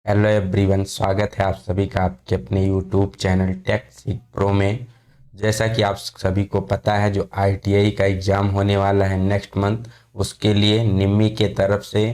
Hello everyone, स्वागत है आप सभी का आपके अपने यूट्यूब चैनल टेक सीख प्रो में। जैसा कि आप सभी को पता है, जो आईटीआई का एग्ज़ाम होने वाला है नेक्स्ट मंथ, उसके लिए निम्मी के तरफ से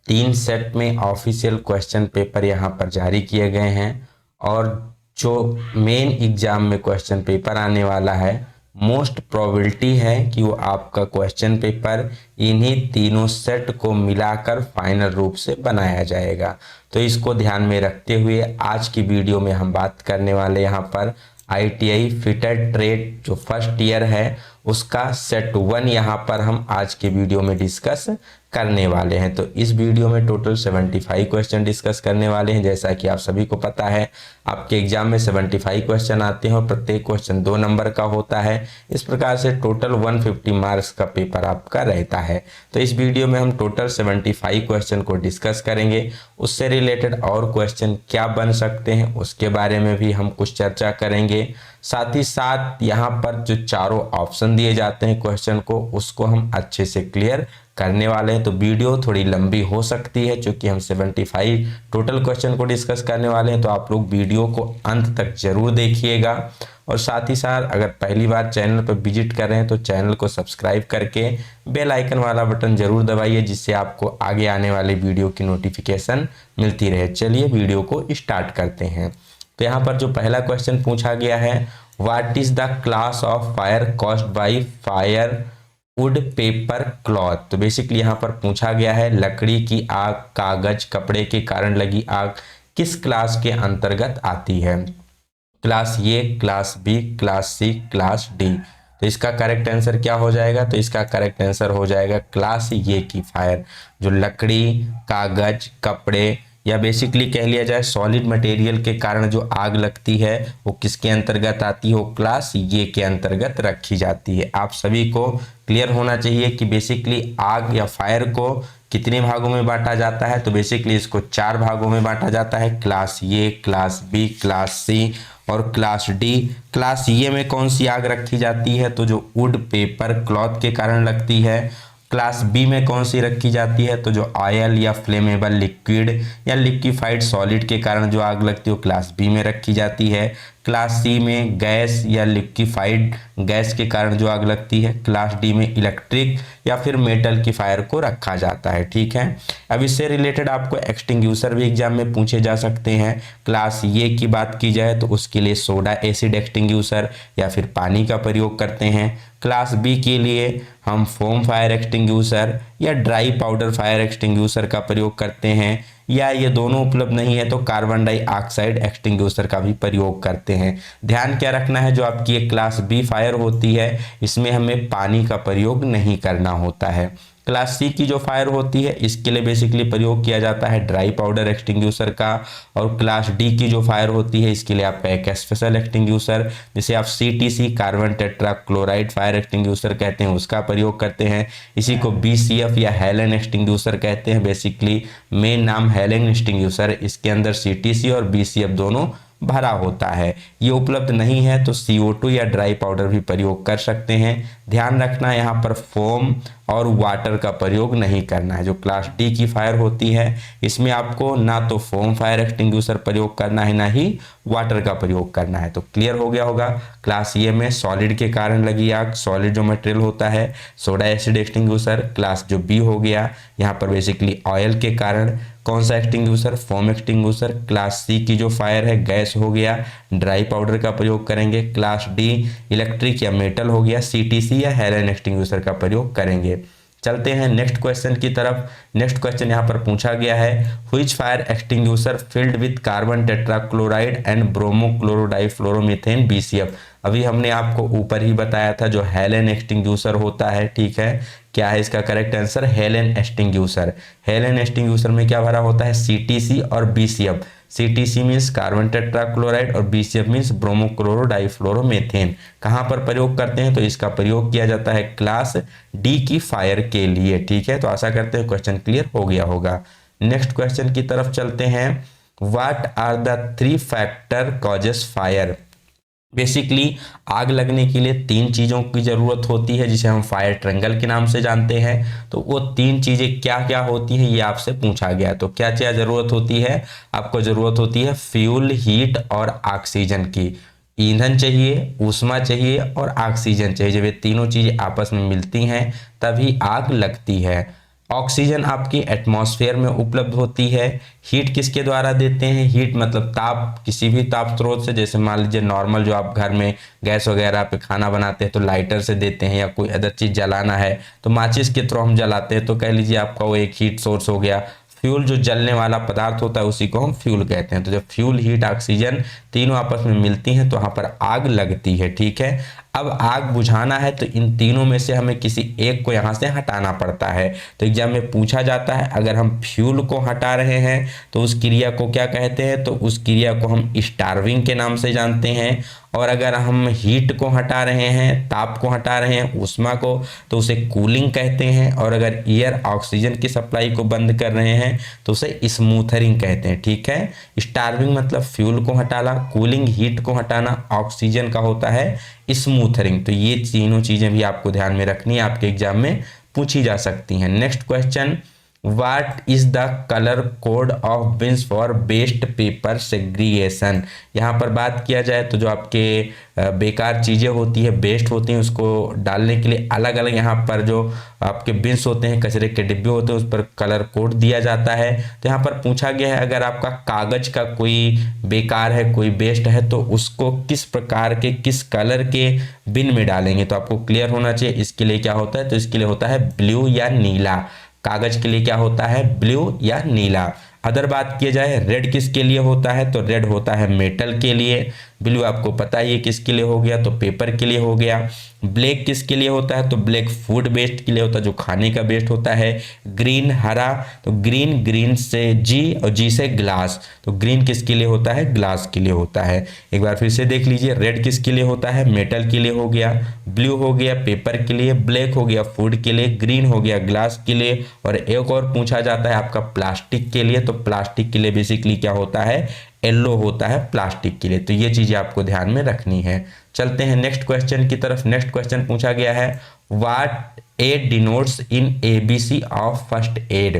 3 सेट में ऑफिशियल क्वेश्चन पेपर यहां पर जारी किए गए हैं। और जो मेन एग्ज़ाम में क्वेश्चन पेपर आने वाला है, मोस्ट प्रोबेबिलिटी है कि वो आपका क्वेश्चन पेपर इन्हीं तीनों सेट को मिलाकर फाइनल रूप से बनाया जाएगा। तो इसको ध्यान में रखते हुए आज की वीडियो में हम बात करने वाले यहाँ पर आईटीआई फिटर ट्रेड जो फर्स्ट ईयर है उसका सेट 1 यहाँ पर हम आज के वीडियो में डिस्कस करने वाले हैं। तो इस वीडियो में टोटल 75 क्वेश्चन डिस्कस करने वाले हैं। जैसा कि आप सभी को पता है, आपके एग्जाम में 75 क्वेश्चन आते हैं और प्रत्येक क्वेश्चन 2 नंबर का होता है। इस प्रकार से टोटल 150 मार्क्स का पेपर आपका रहता है। तो इस वीडियो में हम टोटल 75 क्वेश्चन को डिस्कस करेंगे। उससे रिलेटेड और क्वेश्चन क्या बन सकते हैं उसके बारे में भी हम कुछ चर्चा करेंगे। साथ ही साथ यहाँ पर जो चारों ऑप्शन दिए जाते हैं क्वेश्चन को, उसको हम अच्छे से क्लियर करने वाले हैं। तो वीडियो थोड़ी लंबी हो सकती है क्योंकि हम 75 टोटल क्वेश्चन को डिस्कस करने वाले हैं। तो आप लोग वीडियो को अंत तक जरूर देखिएगा। और साथ ही साथ अगर पहली बार चैनल पर विजिट कर रहे हैं तो चैनल को सब्सक्राइब करके बेल आइकन वाला बटन जरूर दबाइए, जिससे आपको आगे आने वाले वीडियो की नोटिफिकेशन मिलती रहे। चलिए वीडियो को स्टार्ट करते हैं। तो यहाँ पर जो पहला क्वेश्चन पूछा गया है, what is the class of fire caused by fire would paper cloth. तो बेसिकली यहाँ पर पूछा गया है लकड़ी की आग, कागज, कपड़े के कारण लगी आग किस क्लास के अंतर्गत आती है। Class A, class B, class C, class D. तो इसका करेक्ट आंसर क्या हो जाएगा? तो इसका करेक्ट आंसर हो जाएगा क्लास ए की फायर। जो लकड़ी, कागज, कपड़े या बेसिकली कह लिया जाए सॉलिड मटेरियल के कारण जो आग लगती है वो किसके अंतर्गत आती है? वो क्लास ए के अंतर्गत रखी जाती है। आप सभी को क्लियर होना चाहिए कि बेसिकली आग या फायर को कितने भागों में बांटा जाता है। तो बेसिकली इसको 4 भागों में बांटा जाता है, class A, class B, class C और क्लास डी। क्लास ए में कौन सी आग रखी जाती है? तो जो वुड पेपर क्लॉथ के कारण लगती है। क्लास बी में कौन सी रखी जाती है? तो जो ऑयल या फ्लेमेबल लिक्विड या लिक्विफाइड सॉलिड के कारण जो आग लगती है वो क्लास बी में रखी जाती है। क्लास सी में गैस या लिक्विफाइड गैस के कारण जो आग लगती है। क्लास डी में इलेक्ट्रिक या फिर मेटल की फायर को रखा जाता है। ठीक है, अब इससे रिलेटेड आपको एक्सटिंग्विशर भी एग्जाम में पूछे जा सकते हैं। क्लास ए की बात की जाए तो उसके लिए सोडा एसिड एक्सटिंग्विशर या फिर पानी का प्रयोग करते हैं। क्लास बी के लिए हम फोम फायर एक्सटिंग्विशर या ड्राई पाउडर फायर एक्सटिंग्विशर का प्रयोग करते हैं, या ये दोनों उपलब्ध नहीं है तो कार्बन डाइऑक्साइड एक्सटिंग्विशर का भी प्रयोग करते हैं। ध्यान क्या रखना है, जो आपकी एक क्लास बी फायर होती है इसमें हमें पानी का प्रयोग नहीं करना होता है। क्लास सी की जो फायर होती है इसके लिए बेसिकली प्रयोग किया जाता है ड्राई पाउडर एक्सटिंग्विशर का। और क्लास डी की जो फायर होती है इसके लिए आपका एक स्पेशल एक्सटिंग्विशर, जिसे आप CTC carbon tetra chloride fire extinguisher कहते हैं, उसका प्रयोग करते हैं। इसी को बीसीएफ या हेलेन एक्सटिंग्विशर कहते हैं। बेसिकली मेन नाम हेलेन एक्सटिंग्विशर, इसके अंदर सीटीसी और बीसीएफ दोनों भरा होता है। ये उपलब्ध नहीं है तो CO2 या ड्राई पाउडर भी प्रयोग कर सकते हैं। ध्यान रखना यहाँ पर फोम और वाटर का प्रयोग नहीं करना है। जो क्लास डी की फायर होती है इसमें आपको ना तो फोम फायर एक्सटिंग्विशर प्रयोग करना है ना ही वाटर का प्रयोग करना है। तो क्लियर हो गया होगा। क्लास ए में सॉलिड के कारण लगी आग, सॉलिड जो मटेरियल होता है सोडा एसिड एक्सटिंग्विशर। क्लास जो बी हो गया यहाँ पर बेसिकली ऑयल के कारण कौन सा extinguisher? Foam extinguisher. Class C की जो फायर है गैस हो गया, ड्राई पाउडर का प्रयोग करेंगे। क्लास डी इलेक्ट्रिक या मेटल हो गया, सीटीसी या हेलेन एक्सटिंग्विशर का प्रयोग करेंगे। चलते हैं नेक्स्ट क्वेश्चन की तरफ। नेक्स्ट क्वेश्चन यहाँ पर पूछा गया है, which fire extinguisher filled with carbon tetrachloride and bromochlorodifluoromethane BCF। अभी हमने आपको ऊपर ही बताया था जो हेलेन एक्सटिंग्विशर होता है। ठीक है, क्या है इसका correct answer? Helen extinguisher. Helen extinguisher में क्या भरा होता है? सीटीसी और BCF. CTC means carbon tetrachloride और बीसीएफ मीन्स ब्रोमोक्लोरोडाइफ्लोरोमीथेन। कहाँ पर प्रयोग करते हैं? तो इसका प्रयोग किया जाता है क्लास डी की फायर के लिए। ठीक है, तो आशा करते हैं क्वेश्चन क्लियर हो गया होगा। नेक्स्ट क्वेश्चन की तरफ चलते हैं। What are the 3 factor causes fire. Basically आग लगने के लिए 3 चीज़ों की ज़रूरत होती है जिसे हम फायर ट्रायंगल के नाम से जानते हैं। तो वो 3 चीज़ें क्या क्या होती हैं ये आपसे पूछा गया। तो क्या क्या ज़रूरत होती है, आपको ज़रूरत होती है फ्यूल, हीट और ऑक्सीजन की। ईंधन चाहिए, ऊष्मा चाहिए और ऑक्सीजन चाहिए। जब ये तीनों चीज़ें आपस में मिलती हैं तभी आग लगती है। ऑक्सीजन आपकी एटमॉस्फेयर में उपलब्ध होती है। हीट किसके द्वारा देते हैं, हीट मतलब ताप, किसी भी ताप स्रोत से, जैसे मान लीजिए नॉर्मल जो आप घर में गैस वगैरह पे खाना बनाते हैं तो लाइटर से देते हैं, या कोई अदर चीज़ जलाना है तो माचिस के थ्रू हम जलाते हैं, तो कह लीजिए आपका वो एक हीट सोर्स हो गया। फ्यूल जो जलने वाला पदार्थ होता है उसी को हम फ्यूल कहते हैं। तो जब फ्यूल, हीट, ऑक्सीजन तीनों आपस में मिलती हैं तो वहाँ पर आग लगती है। ठीक है, अब आग बुझाना है तो इन तीनों में से हमें किसी एक को यहाँ से हटाना पड़ता है। तो एग्जाम में पूछा जाता है, अगर हम फ्यूल को हटा रहे हैं तो उस क्रिया को क्या कहते हैं, तो उस क्रिया को हम स्टार्विंग के नाम से जानते हैं। और अगर हम हीट को हटा रहे हैं, ताप को हटा रहे हैं, ऊष्मा को, तो उसे कूलिंग कहते हैं। और अगर एयर, ऑक्सीजन की सप्लाई को बंद कर रहे हैं तो उसे स्मूथरिंग कहते हैं। ठीक है, स्टार्विंग मतलब फ्यूल को हटाना, कूलिंग हीट को हटाना, ऑक्सीजन का होता है स्मूथरिंग। तो ये तीनों चीजें भी आपको ध्यान में रखनी है, आपके एग्जाम में पूछी जा सकती हैं। Next question, what is the colour code of beans for best paper segregation. यहाँ पर बात किया जाए तो जो आपके बेकार चीज़ें होती है, बेस्ट होती हैं, उसको डालने के लिए अलग अलग यहाँ पर जो आपके बिन्स होते हैं, कचरे के डिब्बे होते हैं, उस पर कलर कोड दिया जाता है। तो यहाँ पर पूछा गया है, अगर आपका कागज का कोई बेकार है, कोई बेस्ट है, तो उसको किस प्रकार के, किस कलर के बिन में डालेंगे। तो आपको क्लियर होना चाहिए इसके लिए क्या होता है, तो इसके लिए होता है ब्लू या नीला। कागज के लिए क्या होता है, ब्लू या नीला। अदर बात किया जाए रेड किसके लिए होता है, तो रेड होता है मेटल के लिए। ब्लू आपको पता ही है किसके लिए हो गया, तो पेपर के लिए हो गया। ब्लैक किसके लिए होता है, तो ब्लैक फूड वेस्ट के लिए होता है, जो खाने का वेस्ट होता है। ग्रीन हरा, तो ग्रीन, ग्रीन से जी और जी से ग्लास, तो ग्रीन किसके लिए होता है, ग्लास के लिए होता है। एक बार फिर से देख लीजिए, रेड किसके लिए होता है, मेटल के लिए हो गया। ब्लू हो गया पेपर के लिए, ब्लैक हो गया फूड के लिए, ग्रीन हो गया ग्लास के लिए। और एक और पूछा जाता है आपका प्लास्टिक के लिए, तो प्लास्टिक के लिए बेसिकली क्या होता है, येलो होता है प्लास्टिक के लिए। तो ये चीजें आपको ध्यान में रखनी है। चलते हैं नेक्स्ट क्वेश्चन की तरफ। नेक्स्ट क्वेश्चन पूछा गया है, what aid denotes in ABC of first aid.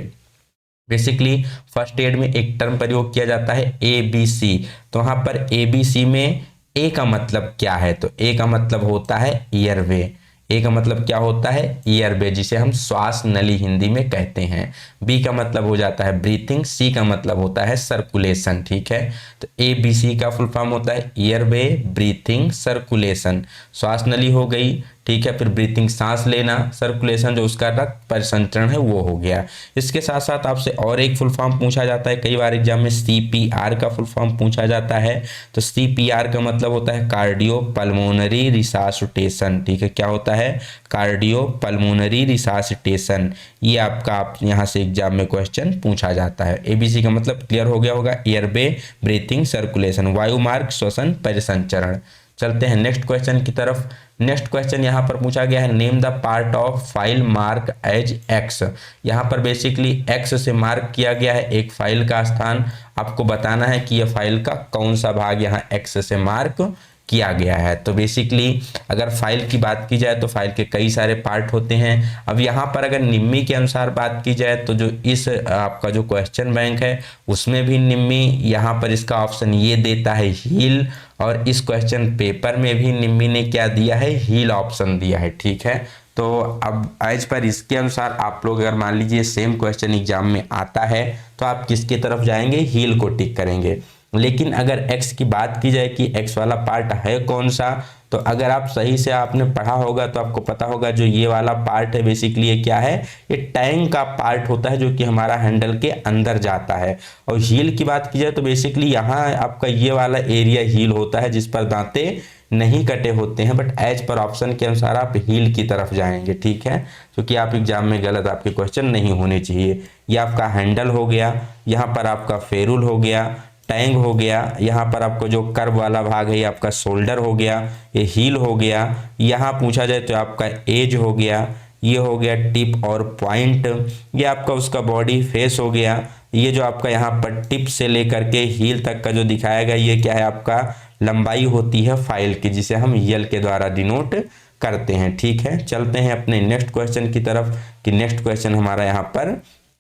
Basically first aid में एक टर्म प्रयोग किया जाता है एबीसी। तो वहां पर एबीसी में ए का मतलब क्या है, तो ए का मतलब होता है एयरवे। ए का मतलब क्या होता है, एयरवे, जिसे हम श्वास नली हिंदी में कहते हैं। बी का मतलब हो जाता है ब्रीथिंग। सी का मतलब होता है सर्कुलेशन। ठीक है, तो ए बी सी का फुल फॉर्म होता है एयरवे, ब्रीथिंग, सर्कुलेशन। श्वास नली हो गई, ठीक है, फिर ब्रीथिंग सांस लेना, सर्कुलेशन जो उसका रक्त परिसंचरण है वो हो गया। इसके साथ साथ आपसे और एक फुल फॉर्म पूछा जाता है, कई बार एग्जाम में सीपीआर का फुल फॉर्म पूछा जाता है। तो सीपीआर का मतलब होता है कार्डियो पल्मोनरी रिसासिटेशन। ठीक है, क्या होता है, कार्डियो पल्मोनरी रिसासिटेशन। ये आपका आप यहाँ से एग्जाम में क्वेश्चन पूछा जाता है। एबीसी का मतलब क्लियर हो गया होगा, एयरवे, ब्रीथिंग, सर्कुलेशन, वायु मार्ग, श्वसन, परिसंचरण। चलते हैं नेक्स्ट क्वेश्चन की तरफ। नेक्स्ट क्वेश्चन यहाँ पर पूछा गया है, name the part of file mark as X. यहाँ पर बेसिकली एक्स से मार्क किया गया है एक फाइल का स्थान। आपको बताना है कि यह फाइल का कौन सा भाग यहाँ एक्स से मार्क किया गया है। तो बेसिकली अगर फाइल की बात की जाए तो फाइल के कई सारे पार्ट होते हैं। अब यहाँ पर अगर निम्मी के अनुसार बात की जाए तो जो इस आपका जो क्वेश्चन बैंक है उसमें भी निम्मी यहाँ पर इसका ऑप्शन ये देता है हील, और इस क्वेश्चन पेपर में भी निम्मी ने क्या दिया है, हील ऑप्शन दिया है। ठीक है, तो अब एज पर इसके अनुसार आप लोग अगर मान लीजिए सेम क्वेश्चन एग्जाम में आता है तो आप किसकी तरफ जाएंगे, हील को टिक करेंगे। लेकिन अगर x की बात की जाए कि x वाला पार्ट है कौन सा, तो अगर आप सही से आपने पढ़ा होगा तो आपको पता होगा जो ये वाला पार्ट है बेसिकली ये क्या है, ये टैंक का पार्ट होता है जो कि हमारा हैंडल के अंदर जाता है। और हील की बात की जाए तो बेसिकली यहाँ आपका ये वाला एरिया हील होता है जिस पर दांते नहीं कटे होते हैं, बट एज पर ऑप्शन के अनुसार आप हील की तरफ जाएंगे। ठीक है, क्योंकि आप एग्जाम में गलत आपके क्वेश्चन नहीं होने चाहिए। ये आपका हैंडल हो गया, यहाँ पर आपका फेरुल हो गया, टैंग हो गया, यहाँ पर आपको जो कर्व वाला भाग है ये आपका शोल्डर हो गया, ये हील हो गया। यहाँ पूछा जाए तो आपका एज हो गया, ये हो गया टिप और पॉइंट, ये आपका उसका बॉडी फेस हो गया। ये जो आपका यहाँ पर टिप से लेकर के हील तक का जो दिखाया गया ये क्या है, आपका लंबाई होती है फाइल की, जिसे हम यल के द्वारा डिनोट करते हैं। ठीक है, चलते हैं अपने नेक्स्ट क्वेश्चन की तरफ कि नेक्स्ट क्वेश्चन हमारा यहाँ पर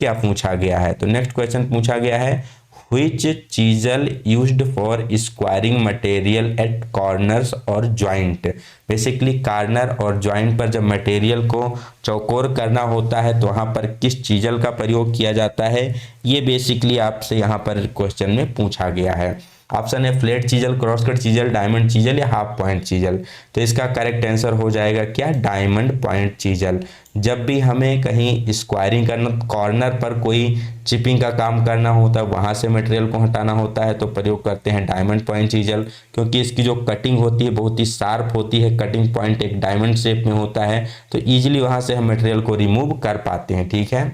क्या पूछा गया है। तो नेक्स्ट क्वेश्चन पूछा गया है, which chisel used for squaring material at corners और joint। बेसिकली कार्नर और जॉइंट पर जब मटेरियल को चौकोर करना होता है तो वहाँ पर किस चीजल का प्रयोग किया जाता है, ये बेसिकली आपसे यहाँ पर क्वेश्चन में पूछा गया है। ऑप्शन है flat chisel, cross cut chisel, diamond chisel या हाफ पॉइंट चीजल। तो इसका करेक्ट आंसर हो जाएगा क्या, डायमंड पॉइंट चीजल। जब भी हमें कहीं स्क्वायरिंग करना, कॉर्नर पर कोई चिपिंग का काम करना होता है, वहां से मटेरियल को हटाना होता है, तो प्रयोग करते हैं डायमंड पॉइंट चीजल, क्योंकि इसकी जो कटिंग होती है बहुत ही शार्प होती है, कटिंग पॉइंट एक डायमंड शेप में होता है, तो ईजिली वहां से हम मटेरियल को रिमूव कर पाते हैं। ठीक है,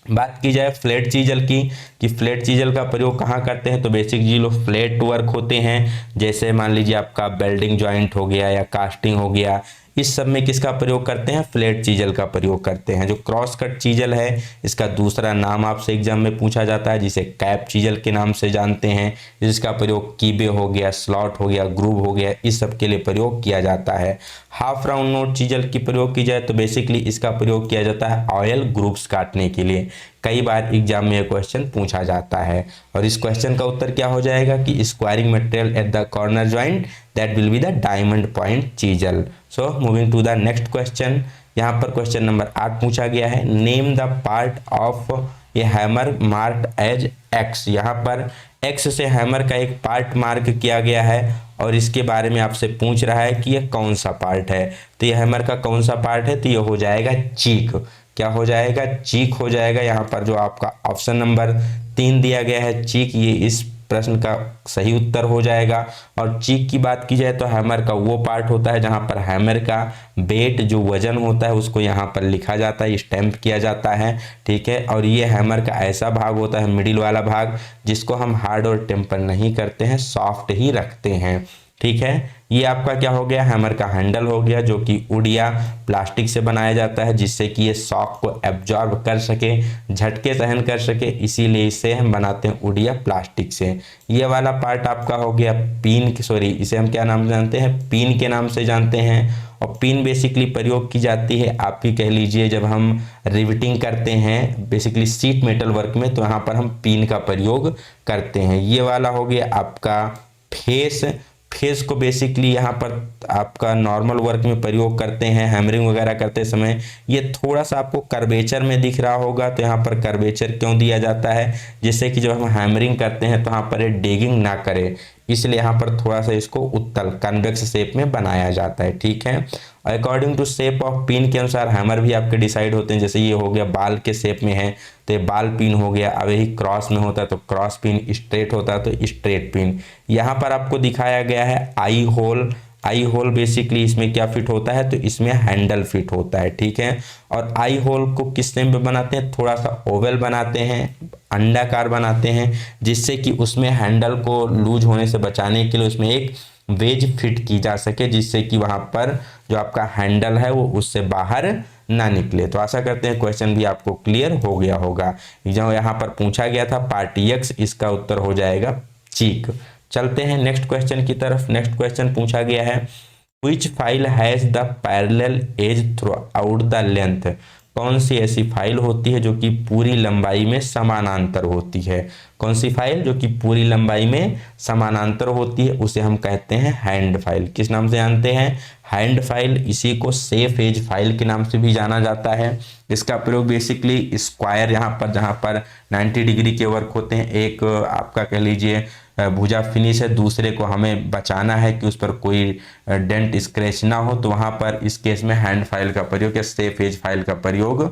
बात की जाए फ्लैट चीजल की कि फ्लैट चीजल का प्रयोग कहाँ करते हैं, तो बेसिक जो फ्लैट वर्क होते हैं, जैसे मान लीजिए आपका बेल्डिंग जॉइंट हो गया या कास्टिंग हो गया, इस सब में किसका प्रयोग करते हैं, फ्लैट चीजल का प्रयोग करते हैं। जो क्रॉस कट चीजल है, इसका दूसरा नाम आपसे एग्जाम में पूछा जाता है, जिसे कैप चीजल के नाम से जानते हैं, जिसका प्रयोग कीबे हो गया, स्लॉट हो गया, ग्रूव हो गया, इस सब के लिए प्रयोग किया जाता है। हाफ राउंड नोट चीजल की प्रयोग की जाए तो बेसिकली इसका प्रयोग किया जाता है ऑयल ग्रुप्स काटने के लिए। कई बार एग्जाम में यह क्वेश्चन पूछा जाता है, और इस क्वेश्चन का उत्तर क्या हो जाएगा कि squaring material at the corner joint, that will be the diamond point chisel. So moving to the next question, यहाँ पर क्वेश्चन नंबर 8 पूछा गया है, name the part of a hammer marked as X. यहाँ पर एक्स से hammer का एक पार्ट मार्क किया गया है, और इसके बारे में आपसे पूछ रहा है कि यह कौन सा पार्ट है। तो यह हैमर का कौन सा पार्ट है, तो यह हो जाएगा चीक। क्या हो जाएगा, चीक हो जाएगा। यहाँ पर जो आपका ऑप्शन नंबर 3 दिया गया है चीक, ये इस प्रश्न का सही उत्तर हो जाएगा। और चीक की बात की जाए तो हैमर का वो पार्ट होता है जहां पर हैमर का वेट जो वजन होता है उसको यहाँ पर लिखा जाता है, स्टैम्प किया जाता है। ठीक है, और ये हैमर का ऐसा भाग होता है, मिडिल वाला भाग, जिसको हम हार्ड और टेम्पर नहीं करते हैं, सॉफ्ट ही रखते हैं। ठीक है, ये आपका क्या हो गया, हैमर का हैंडल हो गया, जो कि वुड या प्लास्टिक से बनाया जाता है, जिससे कि ये शॉक को एब्जॉर्ब कर सके, झटके सहन कर सके, इसीलिए इसे हम बनाते हैं वुड या प्लास्टिक से। ये वाला पार्ट आपका हो गया पिन, सॉरी इसे हम क्या नाम जानते हैं, पिन के नाम से जानते हैं। और पिन बेसिकली प्रयोग की जाती है आपकी कह लीजिए जब हम रिवेटिंग करते हैं बेसिकली सीट मेटल वर्क में, तो यहाँ पर हम पिन का प्रयोग करते हैं। ये वाला हो गया आपका फेस। फेस को बेसिकली यहाँ पर आपका नॉर्मल वर्क में प्रयोग करते हैं, हैमरिंग वगैरह करते समय। ये थोड़ा सा आपको कर्वेचर में दिख रहा होगा, तो यहाँ पर कर्वेचर क्यों दिया जाता है, जिससे कि जब हम हैमरिंग करते हैं तो यहाँ पर ये डिगिंग ना करे, इसलिए यहाँ पर थोड़ा सा इसको उत्तल कन्वेक्स शेप में बनाया जाता है। ठीक है, according to shape of pin के अनुसार हैमर भी आपके डिसाइड होते हैं। जैसे ये हो गया बाल के शेप में है तो ये बाल पिन हो गया, अब यही क्रॉस में होता है तो क्रॉस पिन, स्ट्रेट होता है तो स्ट्रेट पिन। यहाँ पर आपको दिखाया गया है आई होल। आई होल बेसिकली इसमें क्या फिट होता है, तो इसमें हैंडल फिट होता है। ठीक है, और आई होल को किस टाइम पे बनाते हैं, थोड़ा सा ओवल बनाते हैं, अंडाकार बनाते हैं, जिससे कि उसमें हैंडल को लूज होने से बचाने के लिए उसमें एक वेज फिट की जा सके, जिससे कि वहां पर जो आपका हैंडल है वो उससे बाहर ना निकले। तो आशा करते हैं क्वेश्चन भी आपको क्लियर हो गया होगा। जो यहाँ पर पूछा गया था पार्ट एक्स, इसका उत्तर हो जाएगा चीक। चलते हैं नेक्स्ट क्वेश्चन की तरफ। नेक्स्ट क्वेश्चन पूछा गया है, which file has the parallel edge through the length. कौन सी ऐसी फाइल होती है जो कि पूरी लंबाई में समानांतर होती है। कौन सी फाइल जो कि पूरी लंबाई में समानांतर होती है, उसे हम कहते हैं हैंड फाइल। किस नाम से जानते हैं, हैंड फाइल। इसी को सेफ एज फाइल के नाम से भी जाना जाता है। इसका प्रयोग बेसिकली स्क्वायर यहाँ पर जहाँ पर 90 डिग्री के वर्क होते हैं, एक आपका कह लीजिए भुजा फिनिश है, दूसरे को हमें बचाना है कि उस पर कोई डेंट स्क्रैच ना हो, तो वहां पर इस केस में हैंड फाइल का प्रयोग या सेफ एज फाइल का प्रयोग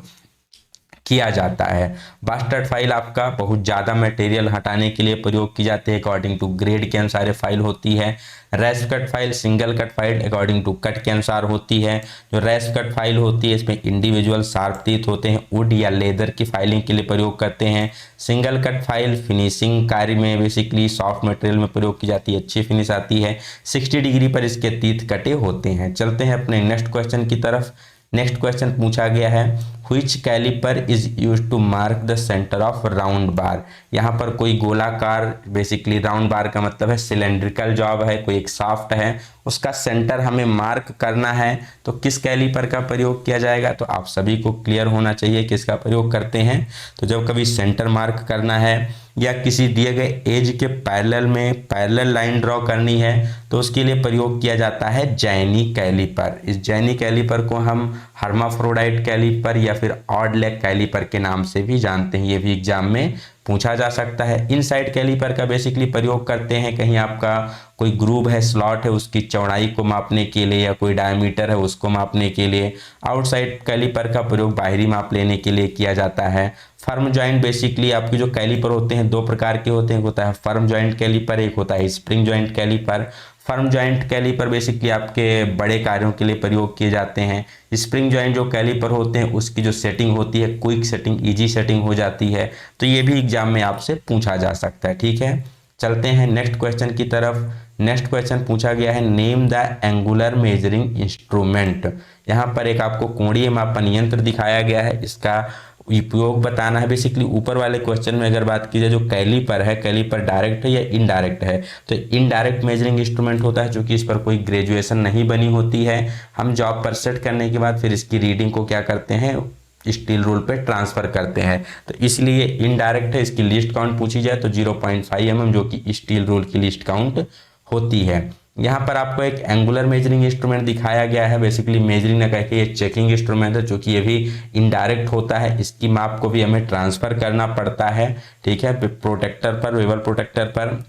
किया जाता है। बास्टर्ड फाइल आपका बहुत ज़्यादा मटेरियल हटाने के लिए प्रयोग की जाती है, अकॉर्डिंग टू ग्रेड के अनुसार फाइल होती है। Rasp cut file single cut file according to cut के अनुसार होती है। जो रैस्प कट फाइल होती है इसमें इंडिविजुअल शार्प टीथ होते हैं, वुड या लेदर की फाइलिंग के लिए प्रयोग करते हैं। सिंगल कट फाइल फिनिशिंग कार्य में बेसिकली सॉफ्ट मटेरियल में प्रयोग की जाती है, अच्छी फिनिश आती है। 60 डिग्री पर इसके टीथ कटे होते हैं। चलते हैं अपने नेक्स्ट क्वेश्चन की तरफ नेक्स्ट क्वेश्चन पूछा गया है which caliper is used to mark the centre of round bar. यहाँ पर कोई गोलाकार, बेसिकली राउंड बार का मतलब है सिलेंड्रिकल जॉब है, कोई एक शाफ्ट है, उसका सेंटर हमें मार्क करना है तो किस कैलिपर का प्रयोग किया जाएगा। तो आप सभी को क्लियर होना चाहिए किसका प्रयोग करते हैं। तो जब कभी सेंटर मार्क करना है या किसी दिए गए एज के पैरेलल में पैरेलल लाइन ड्रॉ करनी है तो उसके लिए प्रयोग किया जाता है जैनी कैलिपर। इस जैनी कैलिपर को हम हर्माफ्रोडाइट कैलिपर या फिर ऑड लेग कैलिपर के नाम से भी जानते हैं। ये भी एग्जाम में पूछा जा सकता है। इनसाइड कैलिपर का बेसिकली प्रयोग करते हैं कहीं आपका कोई ग्रूव है, स्लॉट है, उसकी चौड़ाई को मापने के लिए या कोई डायमीटर है उसको मापने के लिए। आउटसाइड कैलिपर का प्रयोग बाहरी माप लेने के लिए किया जाता है। फर्म जॉइंट, बेसिकली आपके जो कैलिपर होते हैं दो प्रकार के होते हैं, एक होता है फर्म जॉइंट कैलिपर, एक होता है spring joint caliper. Firm joint caliper basically आपके बड़े कार्यों के लिए प्रयोग किए जाते हैं। स्प्रिंग जॉइंट जो कैलिपर होते हैं उसकी जो सेटिंग होती है क्विक सेटिंग, इजी सेटिंग हो जाती है। तो ये भी एग्जाम में आपसे पूछा जा सकता है। ठीक है, चलते हैं नेक्स्ट क्वेश्चन की तरफ। नेक्स्ट क्वेश्चन पूछा गया है name the angular measuring instrument. यहाँ पर एक आपको कोणीय मापन यंत्र दिखाया गया है, इसका उपयोग बताना है। बेसिकली ऊपर वाले क्वेश्चन में अगर बात की जाए जो कैलिपर है, कैलिपर डायरेक्ट है या इनडायरेक्ट है, तो इनडायरेक्ट मेजरिंग इंस्ट्रूमेंट होता है जो कि इस पर कोई ग्रेजुएशन नहीं बनी होती है। हम जॉब पर सेट करने के बाद फिर इसकी रीडिंग को क्या करते हैं, स्टील रूल पे ट्रांसफर करते हैं, तो इसलिए इनडायरेक्ट है। इसकी लिस्ट काउंट पूछी जाए तो 0.5 mm जो कि स्टील रूल की लिस्ट काउंट होती है। यहाँ पर आपको एक एंगुलर मेजरिंग इंस्ट्रूमेंट दिखाया गया है। बेसिकली मेजरिंग ना कह के ये चेकिंग इंस्ट्रूमेंट है जो कि ये भी इनडायरेक्ट होता है। इसकी माप को भी हमें ट्रांसफर करना पड़ता है, ठीक है, प्रोटेक्टर पर, वेवर प्रोटेक्टर पर।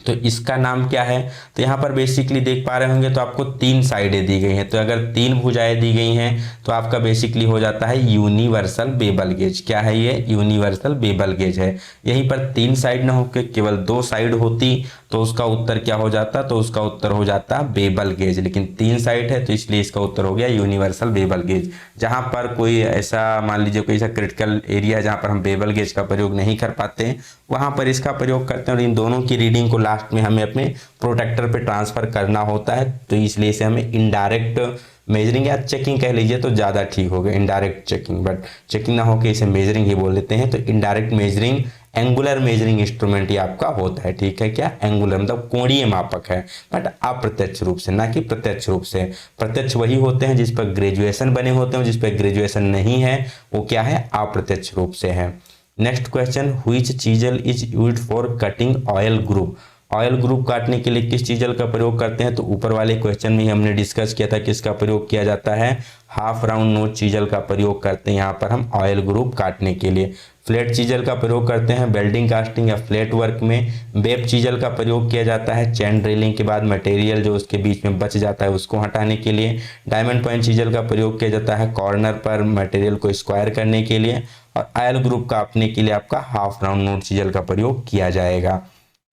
तो इसका नाम क्या है, तो यहाँ पर बेसिकली देख पा रहे होंगे तो आपको 3 साइडें दी गई हैं। तो अगर 3 भुजाएं दी गई हैं तो आपका बेसिकली हो जाता है यूनिवर्सल बेबल गेज। क्या है ये, यूनिवर्सल बेबल गेज है। यहीं पर 3 साइड ना होकर केवल 2 साइड होती तो उसका उत्तर क्या हो जाता, तो उसका उत्तर हो जाता बेबल गेज। लेकिन 3 साइड है तो इसलिए इसका उत्तर हो गया यूनिवर्सल बेबल गेज। जहां पर कोई ऐसा, मान लीजिए कोई ऐसा क्रिटिकल एरिया जहां पर हम बेबल गेज का प्रयोग नहीं कर पाते, वहां पर इसका प्रयोग करते हैं और इन दोनों की रीडिंग को लास्ट में हमें अपने प्रोटेक्टर पे ट्रांसफर करना होता है। तो इसलिए इसे हमें इनडायरेक्ट मेजरिंग या चेकिंग कह लीजिए तो ज़्यादा ठीक होगा, इनडायरेक्ट चेकिंग, बट चेकिंग ना होकर इसे मेजरिंग ही बोल देते हैं। तो indirect measuring angular measuring instrument ही आपका होता है। ठीक है, क्या एंगुलर मतलब कोणीय मापक है, बट अप्रत्यक्ष रूप से, ना कि प्रत्यक्ष रूप से। प्रत्यक्ष वही होते हैं जिस पर ग्रेजुएशन बने होते हैं, जिस पर ग्रेजुएशन नहीं है वो क्या है, अप्रत्यक्ष रूप से है। Next question which chisel is used for cutting oil group. Oil group काटने के लिए किस चीजल का प्रयोग करते हैं, तो ऊपर वाले क्वेश्चन में ही हमने डिस्कस किया था किसका प्रयोग किया जाता है, हाफ राउंड नोच चीजल का प्रयोग करते हैं यहाँ पर हम ऑयल ग्रुप काटने के लिए। फ्लैट चीजल का प्रयोग करते हैं वेल्डिंग कास्टिंग या फ्लैट वर्क में। वेब चीजल का प्रयोग किया जाता है चैन ड्रिलिंग के बाद मटेरियल जो उसके बीच में बच जाता है उसको हटाने के लिए। डायमंड पॉइंट चीजल का प्रयोग किया जाता है कॉर्नर पर मटेरियल को स्क्वायर करने के लिए। और ऑयल ग्रुप काटने के लिए आपका हाफ राउंड नोट चीजल का प्रयोग किया जाएगा।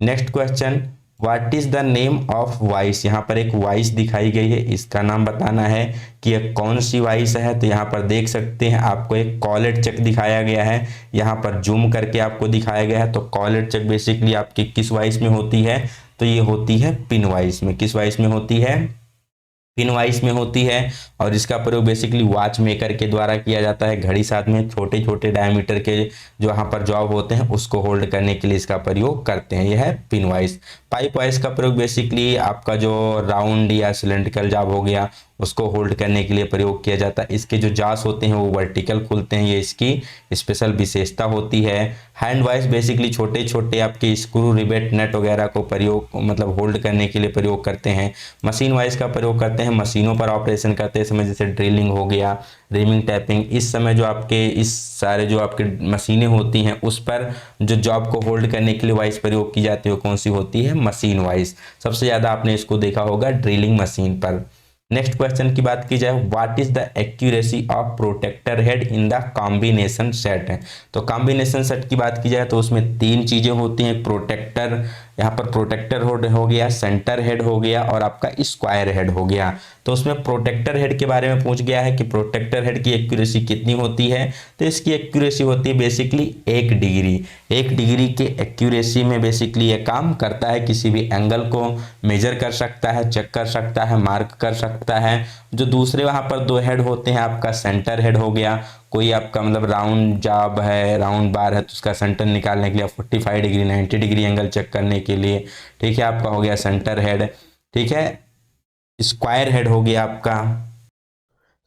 Next question what is the name of vice. यहाँ पर एक वाइस दिखाई गई है, इसका नाम बताना है कि यह कौन सी वाइस है। तो यहाँ पर देख सकते हैं आपको एक कॉलेट चक दिखाया गया है, यहाँ पर जूम करके आपको दिखाया गया है। तो कॉलेट चक बेसिकली आपकी किस वाइस में होती है, तो ये होती है पिन वाइस में। किस वाइस में होती है, पिन वाइस में होती है। और इसका प्रयोग बेसिकली वॉच मेकर के द्वारा किया जाता है। घड़ी साथ में छोटे छोटे डायमीटर के जो यहाँ पर जॉब होते हैं उसको होल्ड करने के लिए इसका प्रयोग करते हैं, यह है पिन वाइस। पाइप वाइस का प्रयोग बेसिकली आपका जो राउंड या सिलेंड्रिकल जॉब हो गया उसको होल्ड करने के लिए प्रयोग किया जाता है। इसके जो जास होते हैं वो वर्टिकल खुलते हैं, ये इसकी स्पेशल विशेषता होती है। हैंड वाइस बेसिकली छोटे छोटे आपके स्क्रू रिवेट नट वगैरह को प्रयोग मतलब होल्ड करने के लिए प्रयोग करते हैं। मशीन वाइस का प्रयोग करते हैं मशीनों पर ऑपरेशन करते समय, जैसे ड्रिलिंग हो गया, रिमिंग टैपिंग। इस समय जो आपके इस सारे जो आपके मशीनें होती हैं उस पर जो जॉब को होल्ड करने के लिए वाइस प्रयोग की जाती है वो कौन सी होती है, मशीन वाइस। सबसे ज़्यादा आपने इसको देखा होगा ड्रिलिंग मशीन पर। नेक्स्ट क्वेश्चन की बात की जाए what is the accuracy of protractor head in the combination set है। तो कॉम्बिनेशन सेट की बात की जाए तो उसमें 3 चीजें होती हैं, प्रोटेक्टर यहाँ पर प्रोटेक्टर हेड हो गया, सेंटर हेड हो गया और आपका स्क्वायर हेड हो गया। तो उसमें प्रोटेक्टर हेड के बारे में पूछ गया है कि प्रोटेक्टर हेड की एक्यूरेसी कितनी होती है। तो इसकी एक्यूरेसी होती है बेसिकली 1 डिग्री। 1 डिग्री के एक्यूरेसी में बेसिकली ये काम करता है, किसी भी एंगल को मेजर कर सकता है, चेक कर सकता है, मार्क कर सकता है। जो दूसरे वहाँ पर 2 हेड होते हैं, आपका सेंटर हेड हो गया, कोई आपका मतलब राउंड जॉब है, राउंड बार है, तो उसका सेंटर निकालने के लिए 45 डिग्री 90 डिग्री एंगल चेक करने के लिए, ठीक है, आपका हो गया सेंटर हेड। ठीक है, स्क्वायर हेड हो गया आपका।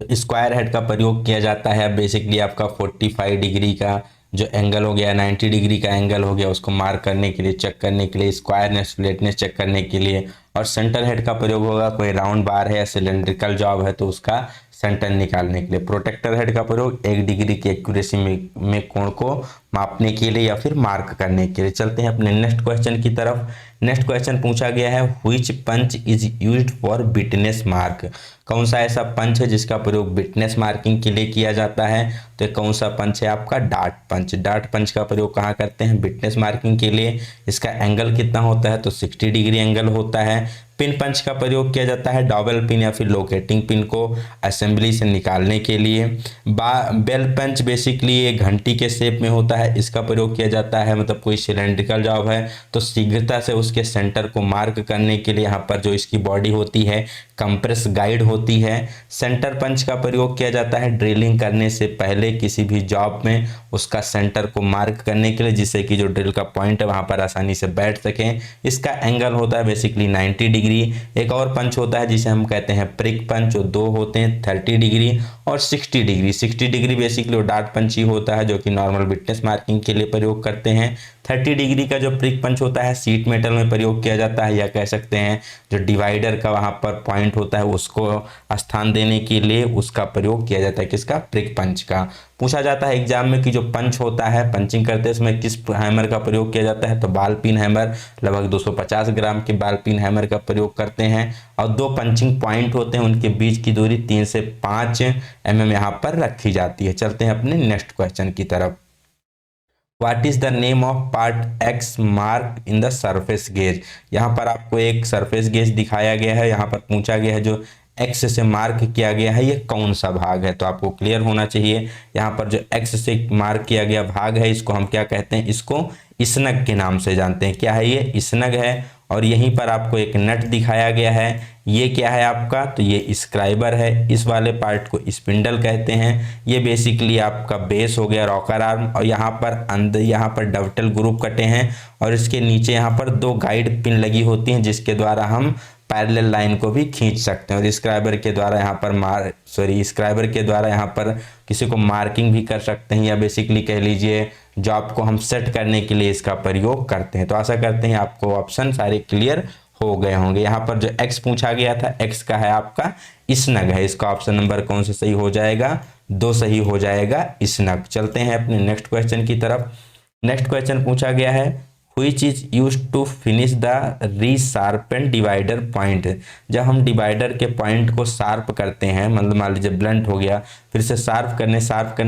तो स्क्वायर हेड का प्रयोग किया जाता है बेसिकली आपका 45 डिग्री का जो एंगल हो गया, 90 डिग्री का एंगल हो गया, उसको मार्क करने के लिए, चेक करने के लिए, स्क्वायरनेस फ्लैटनेस चेक करने के लिए। और सेंटर हेड का प्रयोग होगा, कोई राउंड बार है या सिलेंड्रिकल जॉब है तो उसका सेंटर निकालने के लिए। प्रोटेक्टर हेड का प्रयोग 1 डिग्री की एक्यूरेसी में कोण को मापने के लिए या फिर मार्क करने के लिए। चलते हैं अपने नेक्स्ट क्वेश्चन की तरफ। नेक्स्ट क्वेश्चन पूछा गया है, which punch is used for witness mark. कौन सा ऐसा पंच है जिसका प्रयोग बिटनेस मार्किंग के लिए किया जाता है। तो कौन सा पंच है आपका, डार्ट पंच। डार्ट पंच का प्रयोग कहाँ करते हैं, बिटनेस मार्किंग के लिए। इसका एंगल कितना होता है, तो 60 डिग्री एंगल होता है। पिन पंच का प्रयोग किया जाता है डबल पिन या फिर लोकेटिंग पिन को असेंबली से निकालने के लिए। बेल पंच बेसिकली एक घंटी के शेप में होता है, इसका प्रयोग किया जाता है मतलब कोई सिलेंड्रिकल जॉब है तो शीघ्रता से उसके सेंटर को मार्क करने के लिए। यहाँ पर जो इसकी बॉडी होती है कंप्रेस गाइड होती है। सेंटर पंच का प्रयोग किया जाता है ड्रिलिंग करने से पहले किसी भी जॉब में उसका सेंटर को मार्क करने के लिए, जिससे कि जो ड्रिल का पॉइंट है वहाँ पर आसानी से बैठ सकें। इसका एंगल होता है बेसिकली 90 डिग्री। एक और पंच होता है जिसे हम कहते हैं प्रिक पंच, जो 2 होते हैं 30 डिग्री और 60 डिग्री। 60 डिग्री बेसिकली वो डार्ट पंच ही होता है जो कि नॉर्मल बिटनेस मार्किंग के लिए प्रयोग करते हैं। 30 डिग्री का जो प्रिक पंच होता है सीट मेटल में प्रयोग किया जाता है, या कह सकते हैं जो डिवाइडर का वहाँ पर पॉइंट होता है उसको स्थान देने के लिए उसका प्रयोग किया जाता है। किसका, प्रिक पंच का। पूछा जाता है एग्जाम में कि जो पंच होता है पंचिंग करते समय किस हैमर का प्रयोग किया जाता है। तो बाल पिन हैमर, लगभग 250 ग्राम के बाल पिन हैमर का प्रयोग करते हैं। और 2 पंचिंग पॉइंट होते हैं, उनके बीच की दूरी 3 से 5 mm यहाँ पर रखी जाती है। चलते हैं अपने नेक्स्ट क्वेश्चन की तरफ। What is the name of part x mark in the surface gauge. यहाँ पर आपको एक सरफेस गेज दिखाया गया है, यहाँ पर पूछा गया है जो एक्स से मार्क किया गया है ये कौन सा भाग है। तो आपको क्लियर होना चाहिए, यहाँ पर जो एक्स से मार्क किया गया भाग है इसको हम क्या कहते हैं, इसको स्नग के नाम से जानते हैं। क्या है ये, स्नग है। और यहीं पर आपको एक नट दिखाया गया है, ये क्या है आपका, तो ये स्क्राइबर है। इस वाले पार्ट को स्पिंडल कहते हैं। ये बेसिकली आपका बेस हो गया, रॉकर आर्म। और यहाँ पर अंदर यहाँ पर डवटल ग्रुप कटे हैं और इसके नीचे यहाँ पर 2 गाइड पिन लगी होती हैं जिसके द्वारा हम पैरेलल लाइन को भी खींच सकते हैं। और स्क्राइबर के द्वारा यहाँ पर स्क्राइबर के द्वारा यहाँ पर किसी को मार्किंग भी कर सकते हैं, या बेसिकली कह लीजिए जॉब को हम सेट करने के लिए इसका प्रयोग करते हैं। तो आशा करते हैं आपको ऑप्शन सारे क्लियर हो गए होंगे। यहाँ पर जो एक्स पूछा गया था, एक्स का है आपका स्नग है। इसका ऑप्शन नंबर कौन से सही हो जाएगा, 2 सही हो जाएगा, स्नग। चलते हैं अपने नेक्स्ट क्वेश्चन की तरफ। नेक्स्ट क्वेश्चन पूछा गया है, which is used to finish the resharpened divider point। जब हम डिवाइडर के पॉइंट को शार्प करते हैं, मतलब मान लीजिए ब्लंट हो गया, फिर से शार्प करने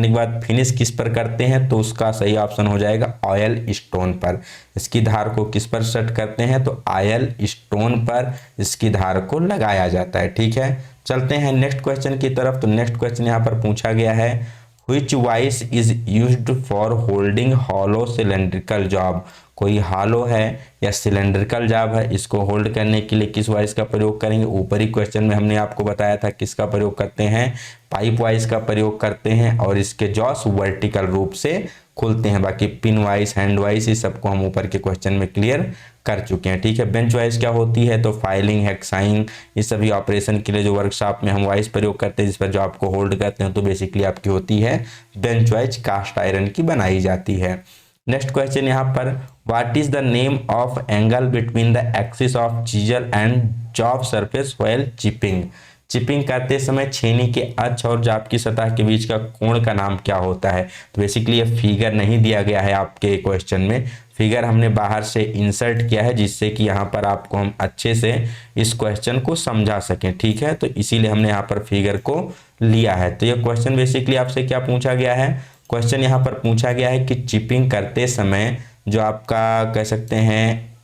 के बाद फिनिश किस पर करते हैं, तो उसका सही ऑप्शन हो जाएगा ऑयल स्टोन पर। इसकी धार को किस पर सेट करते हैं, तो ऑयल स्टोन पर इसकी धार को लगाया जाता है। ठीक है, चलते हैं नेक्स्ट क्वेश्चन की तरफ। तो नेक्स्ट क्वेश्चन यहाँ पर पूछा गया है, which vice is used for holding hollow cylindrical job. कोई हॉलो है या सिलेंड्रिकल जॉब है, इसको होल्ड करने के लिए किस वाइस का प्रयोग करेंगे। ऊपरी क्वेश्चन में हमने आपको बताया था किसका प्रयोग करते हैं, पाइप वाइस का प्रयोग करते हैं। और इसके जॉस वर्टिकल रूप से खुलते हैं। बाकी पिन वाइस, हैंड वाइस, इस सबको हम ऊपर के क्वेश्चन में क्लियर कर चुके हैं। ठीक है, बेंच वाइस क्या होती है, तो फाइलिंग, हेक्साइन, इस सभी ऑपरेशन के लिए जो वर्कशॉप में हम वाइस प्रयोग करते हैं जिस पर जो आपको होल्ड करते हैं, तो बेसिकली आपकी होती है बेंच वाइस, कास्ट आयरन की बनाई जाती है। नेक्स्ट क्वेश्चन यहाँ पर, what is the name of angle between the axis of chisel and job surface while chipping. Chipping करते समय छेनी के अक्ष और जाप की सतह के बीच का कोण का नाम क्या होता है। तो बेसिकली ये फिगर नहीं दिया गया है आपके क्वेश्चन में, फिगर हमने बाहर से इंसर्ट किया है जिससे कि यहाँ पर आपको हम अच्छे से इस क्वेश्चन को समझा सकें। ठीक है, तो इसीलिए हमने यहाँ पर फिगर को लिया है। तो ये क्वेश्चन बेसिकली आपसे क्या पूछा गया है, क्वेश्चन यहाँ पर पूछा गया है कि चिपिंग करते समय जो आपका कह सकते हैं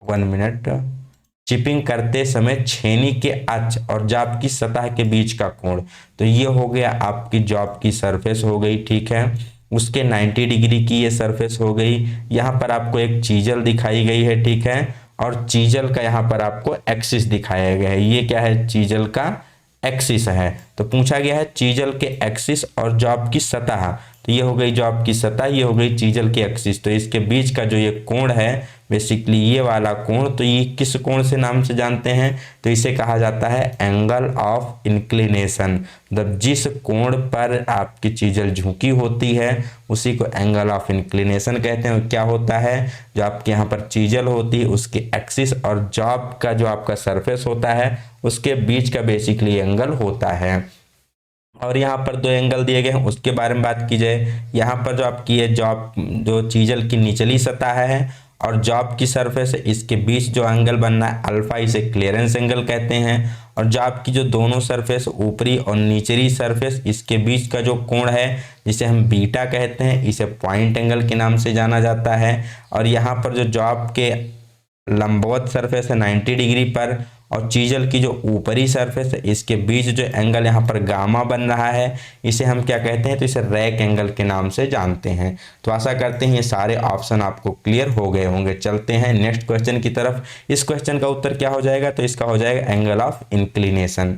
1 मिनट। चिपिंग करते समय छेनी के अक्ष और जॉब की सतह के बीच का कोण, तो ये हो गया आपकी जॉब की सरफेस हो गई, ठीक है। उसके 90 डिग्री की ये सरफेस हो गई। यहाँ पर आपको एक चीजल दिखाई गई है, ठीक है, और चीजल का यहाँ पर आपको एक्सिस दिखाया गया है। ये क्या है, चीजल का एक्सिस है। तो पूछा गया है चीजल के एक्सिस और जॉब की सतह, तो ये हो गई जॉब की सतह, ये हो गई चीजल की एक्सिस। तो इसके बीच का जो ये कोण है बेसिकली ये वाला कोण, तो ये किस कोण से नाम से जानते हैं, तो इसे कहा जाता है एंगल ऑफ इंक्लिनेशन। मतलब जिस कोण पर आपकी चीजल झुकी होती है उसी को एंगल ऑफ इंक्लिनेशन कहते हैं। क्या होता है, जो आपके यहाँ पर चीजल होती है उसके एक्सिस और जॉब का जो आपका सरफेस होता है उसके बीच का बेसिकली एंगल होता है। और यहाँ पर दो एंगल दिए गए हैं उसके बारे में बात की जाए। यहाँ पर जो आपकी ये जॉब जो चीजल की निचली सतह है और जॉब की सरफेस है, इसके बीच जो एंगल बनना है अल्फा, इसे क्लियरेंस एंगल कहते हैं। और जॉब की जो दोनों सरफेस ऊपरी और निचली सरफेस, इसके बीच का जो कोण है जिसे हम बीटा कहते हैं, इसे पॉइंट एंगल के नाम से जाना जाता है। और यहाँ पर जो जॉब के लंबवत सरफेस है 90 डिग्री पर और चीजल की जो ऊपरी सरफेस है इसके बीच जो एंगल यहाँ पर गामा बन रहा है इसे हम क्या कहते हैं, तो इसे रैक एंगल के नाम से जानते हैं। तो आशा करते हैं ये सारे ऑप्शन आपको क्लियर हो गए होंगे। चलते हैं नेक्स्ट क्वेश्चन की तरफ। इस क्वेश्चन का उत्तर क्या हो जाएगा, तो इसका हो जाएगा angle of inclination.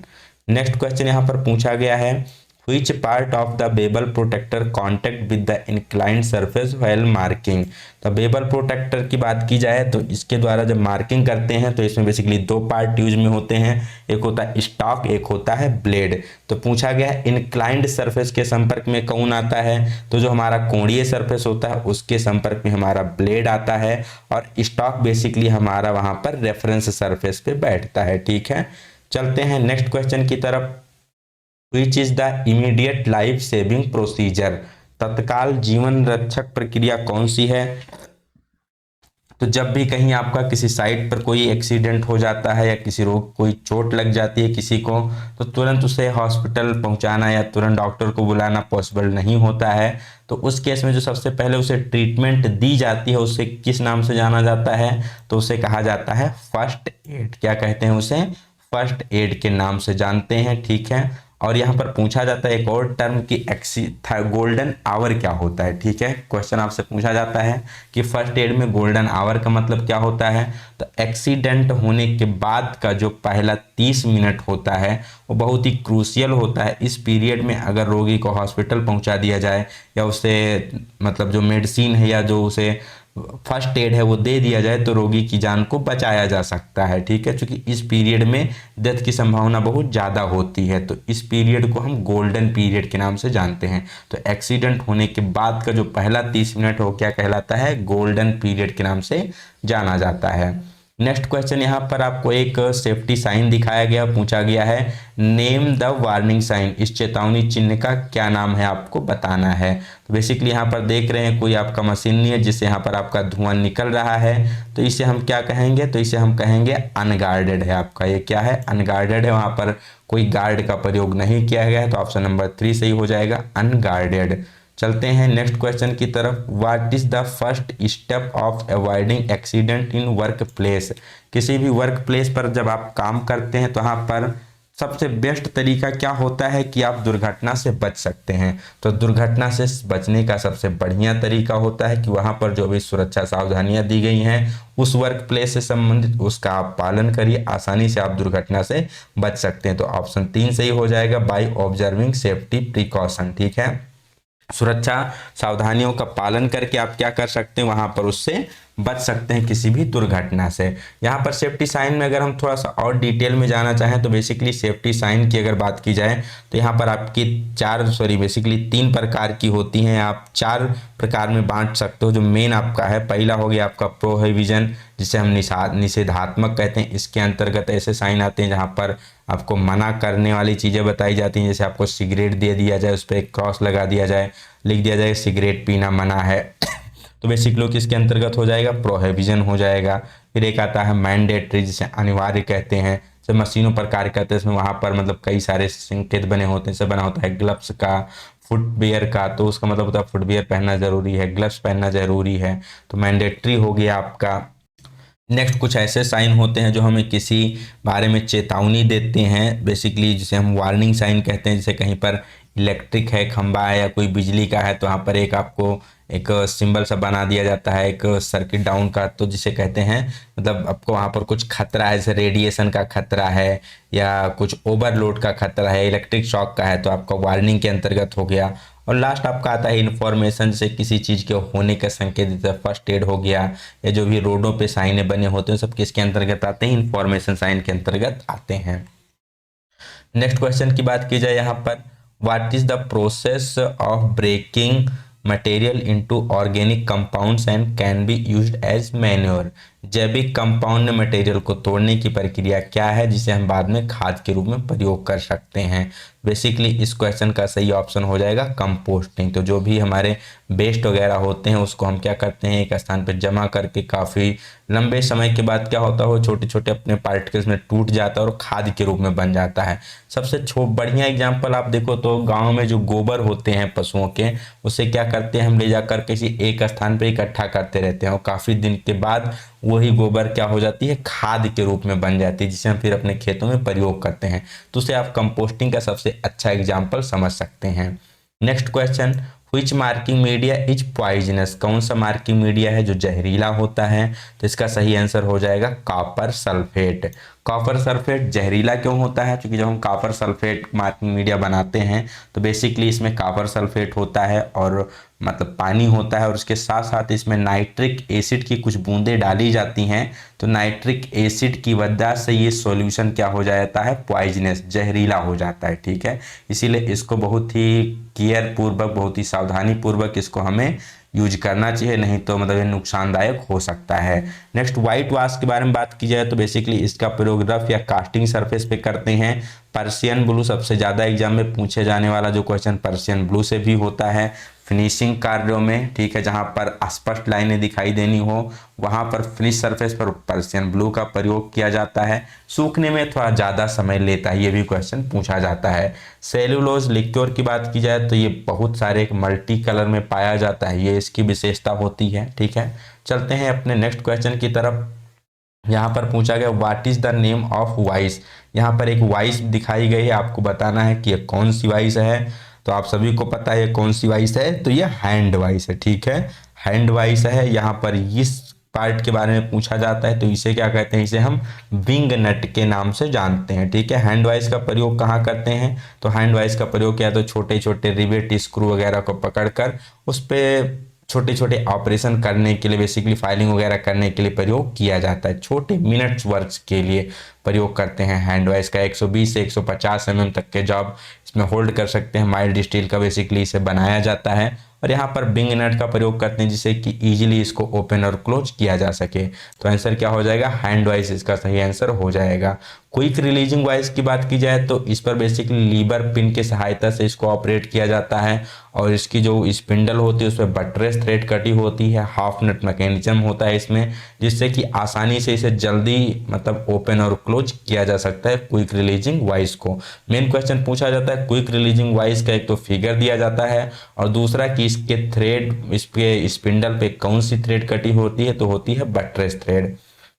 Next question यहाँ पर पूछा गया है Which part of the Babel protector contact with the inclined surface while marking? तो बेबल प्रोटेक्टर की बात की जाए तो इसके द्वारा जब मार्किंग करते हैं तो इसमें बेसिकली दो पार्ट यूज में होते हैं, एक होता है स्टॉक, एक होता है ब्लेड। तो पूछा गया है इंक्लाइंड सरफेस के संपर्क में कौन आता है, तो जो हमारा कोणीय सरफेस होता है उसके संपर्क में हमारा ब्लेड आता है और स्टॉक बेसिकली हमारा वहां पर रेफरेंस सरफेस पे बैठता है, ठीक है। चलते हैं नेक्स्ट क्वेश्चन की तरफ। Which is the immediate life saving procedure? तत्काल जीवन रक्षक प्रक्रिया कौन सी है? तो जब भी कहीं आपका किसी साइट पर कोई एक्सीडेंट हो जाता है या किसी रोग कोई चोट लग जाती है किसी को, तो तुरंत उसे हॉस्पिटल पहुंचाना या तुरंत डॉक्टर को बुलाना पॉसिबल नहीं होता है। तो उस केस में जो सबसे पहले उसे ट्रीटमेंट दी जाती है उसे किस नाम से जाना जाता है, तो उसे कहा जाता है फर्स्ट एड। क्या कहते हैं उसे? फर्स्ट एड के नाम से जानते हैं, ठीक है। और यहाँ पर पूछा जाता है एक और टर्म की गोल्डन आवर क्या होता है, ठीक है। क्वेश्चन आपसे पूछा जाता है कि फर्स्ट एड में गोल्डन आवर का मतलब क्या होता है, तो एक्सीडेंट होने के बाद का जो पहला 30 मिनट होता है वो बहुत ही क्रूशियल होता है। इस पीरियड में अगर रोगी को हॉस्पिटल पहुंचा दिया जाए या उसे मतलब जो मेडिसिन है या जो उसे फर्स्ट एड है वो दे दिया जाए तो रोगी की जान को बचाया जा सकता है, ठीक है। क्योंकि इस पीरियड में डेथ की संभावना बहुत ज़्यादा होती है, तो इस पीरियड को हम गोल्डन पीरियड के नाम से जानते हैं। तो एक्सीडेंट होने के बाद का जो पहला 30 मिनट हो क्या कहलाता है, गोल्डन पीरियड के नाम से जाना जाता है। नेक्स्ट क्वेश्चन यहाँ पर आपको एक सेफ्टी साइन दिखाया गया, पूछा गया है नेम द वार्निंग साइन। इस चेतावनी चिन्ह का क्या नाम है आपको बताना है। तो बेसिकली यहाँ पर देख रहे हैं कोई आपका मशीन नहीं है जिससे यहाँ पर आपका धुआं निकल रहा है, तो इसे हम क्या कहेंगे, तो इसे हम कहेंगे अनगार्डेड है आपका। ये क्या है, अनगार्डेड है, वहाँ पर कोई गार्ड का प्रयोग नहीं किया गया है, तो ऑप्शन नंबर 3 सही हो जाएगा, अनगार्डेड। चलते हैं नेक्स्ट क्वेश्चन की तरफ। What is the first step of avoiding accident in work place? किसी भी वर्क प्लेस पर जब आप काम करते हैं तो वहाँ पर सबसे बेस्ट तरीका क्या होता है कि आप दुर्घटना से बच सकते हैं। तो दुर्घटना से बचने का सबसे बढ़िया तरीका होता है कि वहाँ पर जो भी सुरक्षा सावधानियां दी गई हैं उस वर्क प्लेस से संबंधित उसका आप पालन करिए, आसानी से आप दुर्घटना से बच सकते हैं। तो ऑप्शन 3 सही हो जाएगा, बाय ऑब्जर्विंग सेफ्टी प्रिकॉशन, ठीक है। सुरक्षा सावधानियों का पालन करके आप क्या कर सकते हैं, वहां पर उससे बच सकते हैं किसी भी दुर्घटना से। यहाँ पर सेफ्टी साइन में अगर हम थोड़ा सा और डिटेल में जाना चाहें तो बेसिकली सेफ्टी साइन की अगर बात की जाए तो यहाँ पर आपकी बेसिकली 3 प्रकार की होती हैं। आप 4 प्रकार में बांट सकते हो। जो मेन आपका है, पहला हो गया आपका प्रोहिबिजन, जिसे हम निषेधात्मक कहते हैं। इसके अंतर्गत ऐसे साइन आते हैं जहाँ पर आपको मना करने वाली चीज़ें बताई जाती हैं, जैसे आपको सिगरेट दे दिया जाए, उस पर एक क्रॉस लगा दिया जाए, लिख दिया जाए सिगरेट पीना मना है तो बेसिक लोग इसके अंतर्गत हो जाएगा, प्रोहिबिजन हो जाएगा। फिर एक आता है मैंडेटरी, जिसे अनिवार्य कहते हैं। जब मशीनों पर कार्य करते हैं इसमें वहाँ पर मतलब कई सारे संकेत बने होते हैं, जैसे बना होता है ग्लव्स का, फुटवियर का, तो उसका मतलब होता है फुटवियर पहनना जरूरी है, ग्लव्स पहनना जरूरी है, तो मैंडेटरी हो गया आपका। नेक्स्ट कुछ ऐसे साइन होते हैं जो हमें किसी बारे में चेतावनी देते हैं, बेसिकली जिसे हम वार्निंग साइन कहते हैं। जैसे कहीं पर इलेक्ट्रिक है, खंबा है या कोई बिजली का है, तो वहाँ पर एक आपको एक सिंबल सा बना दिया जाता है एक सर्किट डाउन का, तो जिसे कहते हैं मतलब आपको वहाँ पर कुछ खतरा है, जैसे रेडिएशन का खतरा है या कुछ ओवरलोड का खतरा है, इलेक्ट्रिक शॉक का है, तो आपका वार्निंग के अंतर्गत हो गया। और लास्ट आपका आता है इन्फॉर्मेशन, से किसी चीज़ के होने का संकेत देता है, फर्स्ट एड हो गया, या जो भी रोडों पे साइनें बने होते हैं सब किसके अंतर्गत आते हैं, इन्फॉर्मेशन साइन के अंतर्गत आते हैं। नेक्स्ट क्वेश्चन की बात की जाए यहाँ पर, what is the process of breaking material into organic compounds and can be used as manure. जैविक कंपाउंड मटेरियल को तोड़ने की प्रक्रिया क्या है जिसे हम बाद में खाद के रूप में प्रयोग कर सकते हैं। बेसिकली इस क्वेश्चन का सही ऑप्शन हो जाएगा कंपोस्टिंग। तो जो भी हमारे वेस्ट वगैरह होते हैं उसको हम क्या करते हैं, एक स्थान पर जमा करके काफ़ी लंबे समय के बाद क्या होता है, वो छोटे छोटे अपने पार्टिकल्स में टूट जाता है और खाद के रूप में बन जाता है। सबसे बढ़िया एग्जाम्पल आप देखो तो गाँव में जो गोबर होते हैं पशुओं के, उसे क्या करते हैं हम ले जाकर किसी एक स्थान पर इकट्ठा करते रहते हैं और काफ़ी दिन के बाद वही गोबर क्या हो जाती है, खाद के रूप में बन जाती है, जिसे हम फिर अपने खेतों में प्रयोग करते हैं। तो उसे आप कंपोस्टिंग का सबसे अच्छा एग्जाम्पल समझ सकते हैं। Next question, which marking media is poisonous. कौन सा मार्किंग मीडिया है जो जहरीला होता है, तो इसका सही आंसर हो जाएगा कॉपर सल्फेट। कॉपर सल्फेट जहरीला क्यों होता है, क्योंकि जब हम कॉपर सल्फेट मार्किंग मीडिया बनाते हैं तो बेसिकली इसमें कॉपर सल्फेट होता है और मतलब पानी होता है, और उसके साथ साथ इसमें नाइट्रिक एसिड की कुछ बूंदें डाली जाती हैं। तो नाइट्रिक एसिड की वजह से ये सॉल्यूशन क्या हो जाता है, पॉइजनस, जहरीला हो जाता है। ठीक है, इसीलिए इसको बहुत ही केयर पूर्वक, बहुत ही सावधानी पूर्वक इसको हमें यूज करना चाहिए, नहीं तो मतलब ये नुकसानदायक हो सकता है। नेक्स्ट व्हाइट वाश के बारे में बात की जाए तो बेसिकली इसका प्रयोग रफ या कास्टिंग सरफेस पे करते हैं। पर्शियन ब्लू सबसे ज़्यादा एग्जाम में पूछे जाने वाला जो क्वेश्चन पर्शियन ब्लू से भी होता है। फिनिशिंग कार्यों में, ठीक है, जहां पर स्पष्ट लाइनें दिखाई देनी हो वहां पर फिनिश सरफेस पर पर्शियन ब्लू का प्रयोग किया जाता है। सूखने में थोड़ा ज़्यादा समय लेता है, ये भी क्वेश्चन पूछा जाता है। सेलुलोज लिक्योर की बात की जाए तो ये बहुत सारे एक मल्टी कलर में पाया जाता है, ये इसकी विशेषता होती है। ठीक है, चलते हैं अपने नेक्स्ट क्वेश्चन की तरफ। यहाँ पर पूछा गया what is the name of vice. यहाँ पर एक वाइस दिखाई गई है, आपको बताना है कि ये कौन सी वाइस है। तो आप सभी को पता है ये कौन सी वाइस है, तो ये हैंड वाइस है। ठीक है, हैंड वाइस है। यहाँ पर इस पार्ट के बारे में पूछा जाता है तो इसे क्या कहते हैं, इसे हम विंग नट के नाम से जानते हैं। ठीक है, हैंड वाइस का प्रयोग कहाँ करते हैं, तो हैंड वाइस का प्रयोग क्या, तो छोटे छोटे रिवेट स्क्रू वगैरह को पकड़कर उस पर छोटे छोटे ऑपरेशन करने के लिए, बेसिकली फाइलिंग वगैरह करने के लिए प्रयोग किया जाता है। छोटे मिनट्स वर्क्स के लिए प्रयोग करते हैं हैंड वाइस का। 120 से 150 mm तक के जॉब इसमें होल्ड कर सकते हैं। माइल्ड स्टील का बेसिकली इसे बनाया जाता है और यहाँ पर बिंग नट का प्रयोग करते हैं जिससे कि इजीली इसको ओपन और क्लोज किया जा सके। तो आंसर क्या हो जाएगा, हैंड वाइस इसका सही आंसर हो जाएगा। क्विक रिलीजिंग वाइस की बात की जाए तो इस पर बेसिकली लीवर पिन की सहायता से इसको ऑपरेट किया जाता है और इसकी जो स्पिंडल होती है उस पर बटरेस थ्रेड कटी होती है। हाफ नट मैकेनिज्म होता है इसमें, जिससे कि आसानी से इसे जल्दी मतलब ओपन और क्लोज किया जा सकता है क्विक रिलीजिंग वाइस को। मेन क्वेश्चन पूछा जाता है क्विक रिलीजिंग वाइस का, एक तो फिगर दिया जाता है और दूसरा कि इसके थ्रेड, इसके स्पिंडल पे कौन सी थ्रेड कटी होती है, तो होती है buttress thread.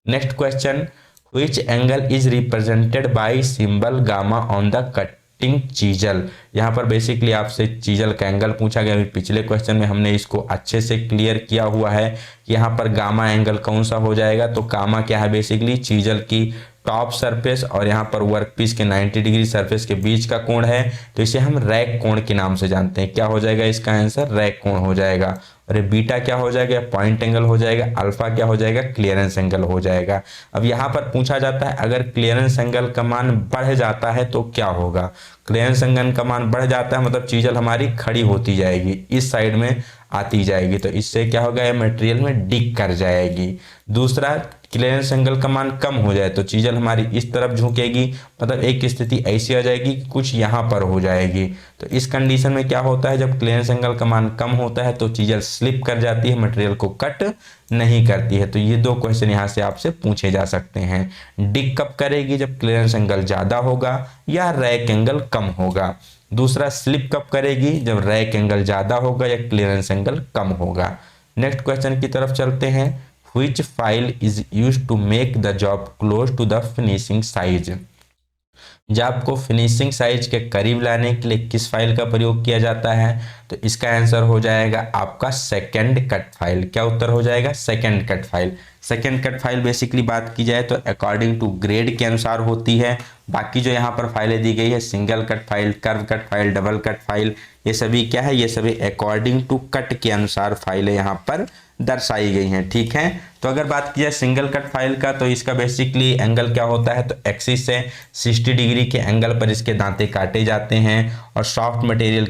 Next question, which angle is represented by symbol gamma on the cutting chisel. यहाँ पर बेसिकली आपसे चीजल का एंगल पूछा गया। पिछले क्वेश्चन में हमने इसको अच्छे से क्लियर किया हुआ है कि यहाँ पर गामा एंगल कौन सा हो जाएगा, तो गामा क्या है, बेसिकली चीजल की टॉप सरफेस और यहाँ पर वर्कपीस के 90 डिग्री सरफेस के बीच का कोण है, तो इसे हम रैक कोण के नाम से जानते हैं। क्या हो जाएगा इसका आंसर, रैक कोण हो जाएगा। और बीटा क्या हो जाएगा, पॉइंट एंगल हो जाएगा। अल्फा क्या हो जाएगा, क्लियरेंस एंगल हो जाएगा। अब यहाँ पर पूछा जाता है अगर क्लियरेंस एंगल का मान बढ़ जाता है तो क्या होगा। क्लियरेंस एंगल का मान बढ़ जाता है मतलब चीजल हमारी खड़ी होती जाएगी, इस साइड में आती जाएगी, तो इससे क्या होगा, ये मटेरियल में डिग कर जाएगी। दूसरा, क्लियरेंस एंगल का मान कम हो जाए तो चीजल हमारी इस तरफ झुकेगी, मतलब एक स्थिति ऐसी आ जाएगी कि कुछ यहाँ पर हो जाएगी। तो इस कंडीशन में क्या होता है, जब क्लियरेंस एंगल का मान कम होता है तो चीजल स्लिप कर जाती है, मटेरियल को कट नहीं करती है। तो ये दो क्वेश्चन यहाँ से आपसे पूछे जा सकते हैं। डिग कब करेगी, जब क्लियरेंस एंगल ज़्यादा होगा या रैक एंगल कम होगा। दूसरा, स्लिप कब करेगी, जब रैक एंगल ज़्यादा होगा या क्लियरेंस एंगल कम होगा। नेक्स्ट क्वेश्चन की तरफ चलते हैं। which file is used to make the job close to the finishing size। जब आपको फिनिशिंग साइज के करीब लाने के लिए किस फाइल का प्रयोग किया जाता है, तो इसका आंसर हो जाएगा आपका सेकंड कट फाइल। क्या उत्तर हो जाएगा? Second cut file. Second cut file basically बात की जाए तो अकॉर्डिंग टू ग्रेड के अनुसार होती है। बाकी जो यहाँ पर फाइलें दी गई है, single cut file, curve cut file, double cut file, ये सभी क्या है? ये सभी अकॉर्डिंग टू कट के अनुसार फाइलें यहाँ पर दर्शाई गई हैं। ठीक है, तो अगर बात की जाए सिंगल कट फाइल का, तो इसका बेसिकली एंगल क्या होता है? तो एक्सिस से 60 डिग्री के एंगल पर इसके दांते काटे जाते हैं और सॉफ्ट मटेरियल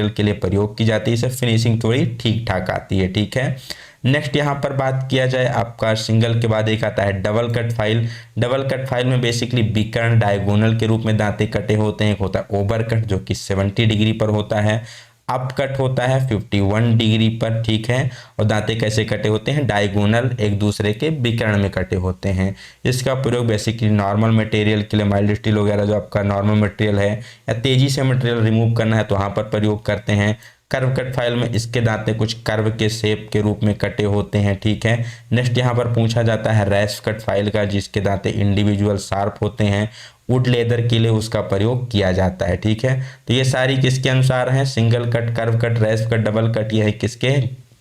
के लिए प्रयोग की जाती है। इससे फिनिशिंग थोड़ी ठीक ठाक आती है। ठीक है, नेक्स्ट यहाँ पर बात किया जाए आपका सिंगल के बाद एक आता है double cut file. Double cut file में बेसिकली विकर्ण डायगोनल के रूप में दांते कटे होते हैं। एक होता है ओवर कट जो कि 70 डिग्री पर होता है, अप कट होता है 51 डिग्री पर। ठीक है, और दांते कैसे कटे होते हैं? डायगोनल, एक दूसरे के विकर्ण में कटे होते हैं। इसका प्रयोग बेसिकली नॉर्मल मटेरियल के लिए, माइल्ड स्टील वगैरह जो आपका नॉर्मल मटेरियल है या तेजी से मटेरियल रिमूव करना है तो वहाँ पर प्रयोग करते हैं। कर्व कट फाइल में इसके दांते कुछ कर्व के शेप के रूप में कटे होते हैं। ठीक है, नेक्स्ट यहाँ पर पूछा जाता है रैस्प कट फाइल का, जिसके दांते इंडिविजुअल शार्प होते हैं। वुड लेदर के लिए उसका प्रयोग किया जाता है। ठीक है, तो ये सारी किसके अनुसार हैं? Single cut, curve cut, rasp cut, double cut, ये है किसके?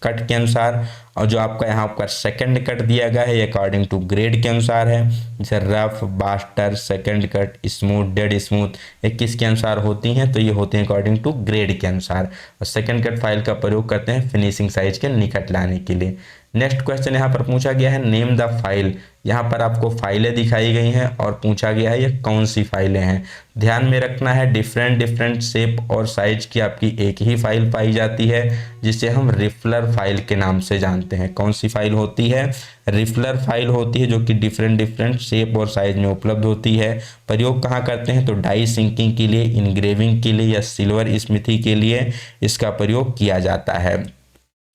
कट के अनुसार। और जो आपका यहाँ पर सेकंड कट दिया गया है ये अकॉर्डिंग टू ग्रेड के अनुसार है। जैसे rough, bastard, second cut, smooth, dead smooth, ये किसके अनुसार होती हैं? तो ये होती हैं अकॉर्डिंग टू ग्रेड के अनुसार। और सेकंड कट फाइल का प्रयोग करते हैं फिनिशिंग साइज के निकट लाने के लिए। नेक्स्ट क्वेश्चन यहाँ पर पूछा गया है नेम द फाइल। यहाँ पर आपको फाइलें दिखाई गई हैं और पूछा गया है ये कौन सी फाइलें हैं। ध्यान में रखना है डिफरेंट शेप और साइज की आपकी एक ही फाइल पाई जाती है, जिसे हम रिफलर फाइल के नाम से जानते हैं। कौन सी फाइल होती है? रिफलर फाइल होती है, जो कि डिफरेंट शेप और साइज में उपलब्ध होती है। प्रयोग कहाँ करते हैं? तो डाई सिंकिंग के लिए, इनग्रेविंग के लिए या सिल्वर स्मिथी के लिए इसका प्रयोग किया जाता है।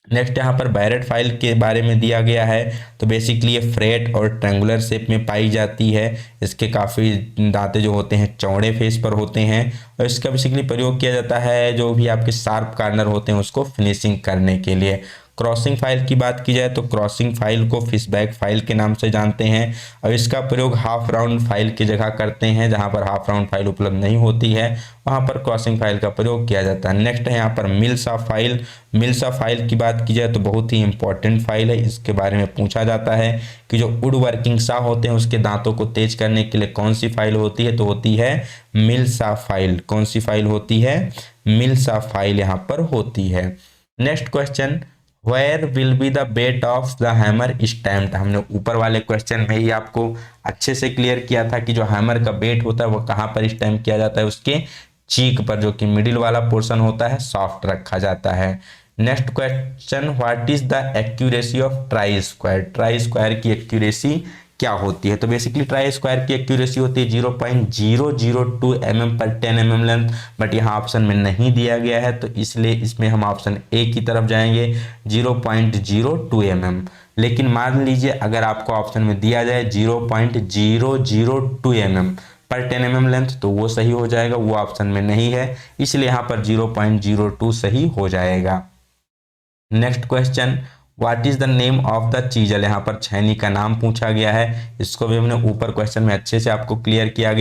नेक्स्ट यहाँ पर बैरेट फाइल के बारे में दिया गया है, तो बेसिकली ये फ्रेट और ट्रायंगुलर शेप में पाई जाती है। इसके काफ़ी दांते जो होते हैं चौड़े फेस पर होते हैं और इसका बेसिकली प्रयोग किया जाता है जो भी आपके शार्प कॉर्नर होते हैं उसको फिनिशिंग करने के लिए। क्रॉसिंग फाइल की बात की जाए तो क्रॉसिंग फाइल को फिशबैक फाइल के नाम से जानते हैं और इसका प्रयोग हाफ राउंड फाइल की जगह करते हैं। जहां पर हाफ राउंड फाइल उपलब्ध नहीं होती है वहां पर क्रॉसिंग फाइल का प्रयोग किया जाता है। नेक्स्ट है यहाँ पर मिल्सा फाइल। मिल्सा फाइल की बात की जाए तो बहुत ही इंपॉर्टेंट फाइल है। इसके बारे में पूछा जाता है कि जो वुड वर्किंग सा होते हैं उसके दांतों को तेज करने के लिए कौन सी फाइल होती है? तो होती है मिल्सा फाइल। कौन सी फाइल होती है? मिल्सा फाइल यहाँ पर होती है। Next question, where will be the bet of the hammer stamped. हमने ऊपर वाले क्वेश्चन में ही आपको अच्छे से क्लियर किया था कि जो हैमर का बेट होता है वो कहाँ पर स्टैम्प किया जाता है? उसके चीक पर, जो कि मिडिल वाला पोर्शन होता है सॉफ्ट रखा जाता है। Next question, what is the accuracy of try square. Try square की एक्यूरेसी क्या होती है? तो बेसिकली ट्राई स्क्वायर की एक्यूरेसी होती है 0.002 mm पर 10 mm लेंथ, बट यहाँ ऑप्शन में नहीं दिया गया है तो इसलिए इसमें हम ऑप्शन ए की तरफ जाएंगे 0.02 mm। लेकिन मान लीजिए अगर आपको ऑप्शन में दिया जाए 0.002 mm पर 10 mm लेंथ तो वो सही हो जाएगा, वो ऑप्शन में नहीं है इसलिए यहाँ पर 0.02 सही हो जाएगा। Next question, what is the name of the chisel. यहाँ पर छैनी का नाम पूछा गया है। इसको भी हमने ऊपर क्वेश्चन में अच्छे से आपको क्लियर किया।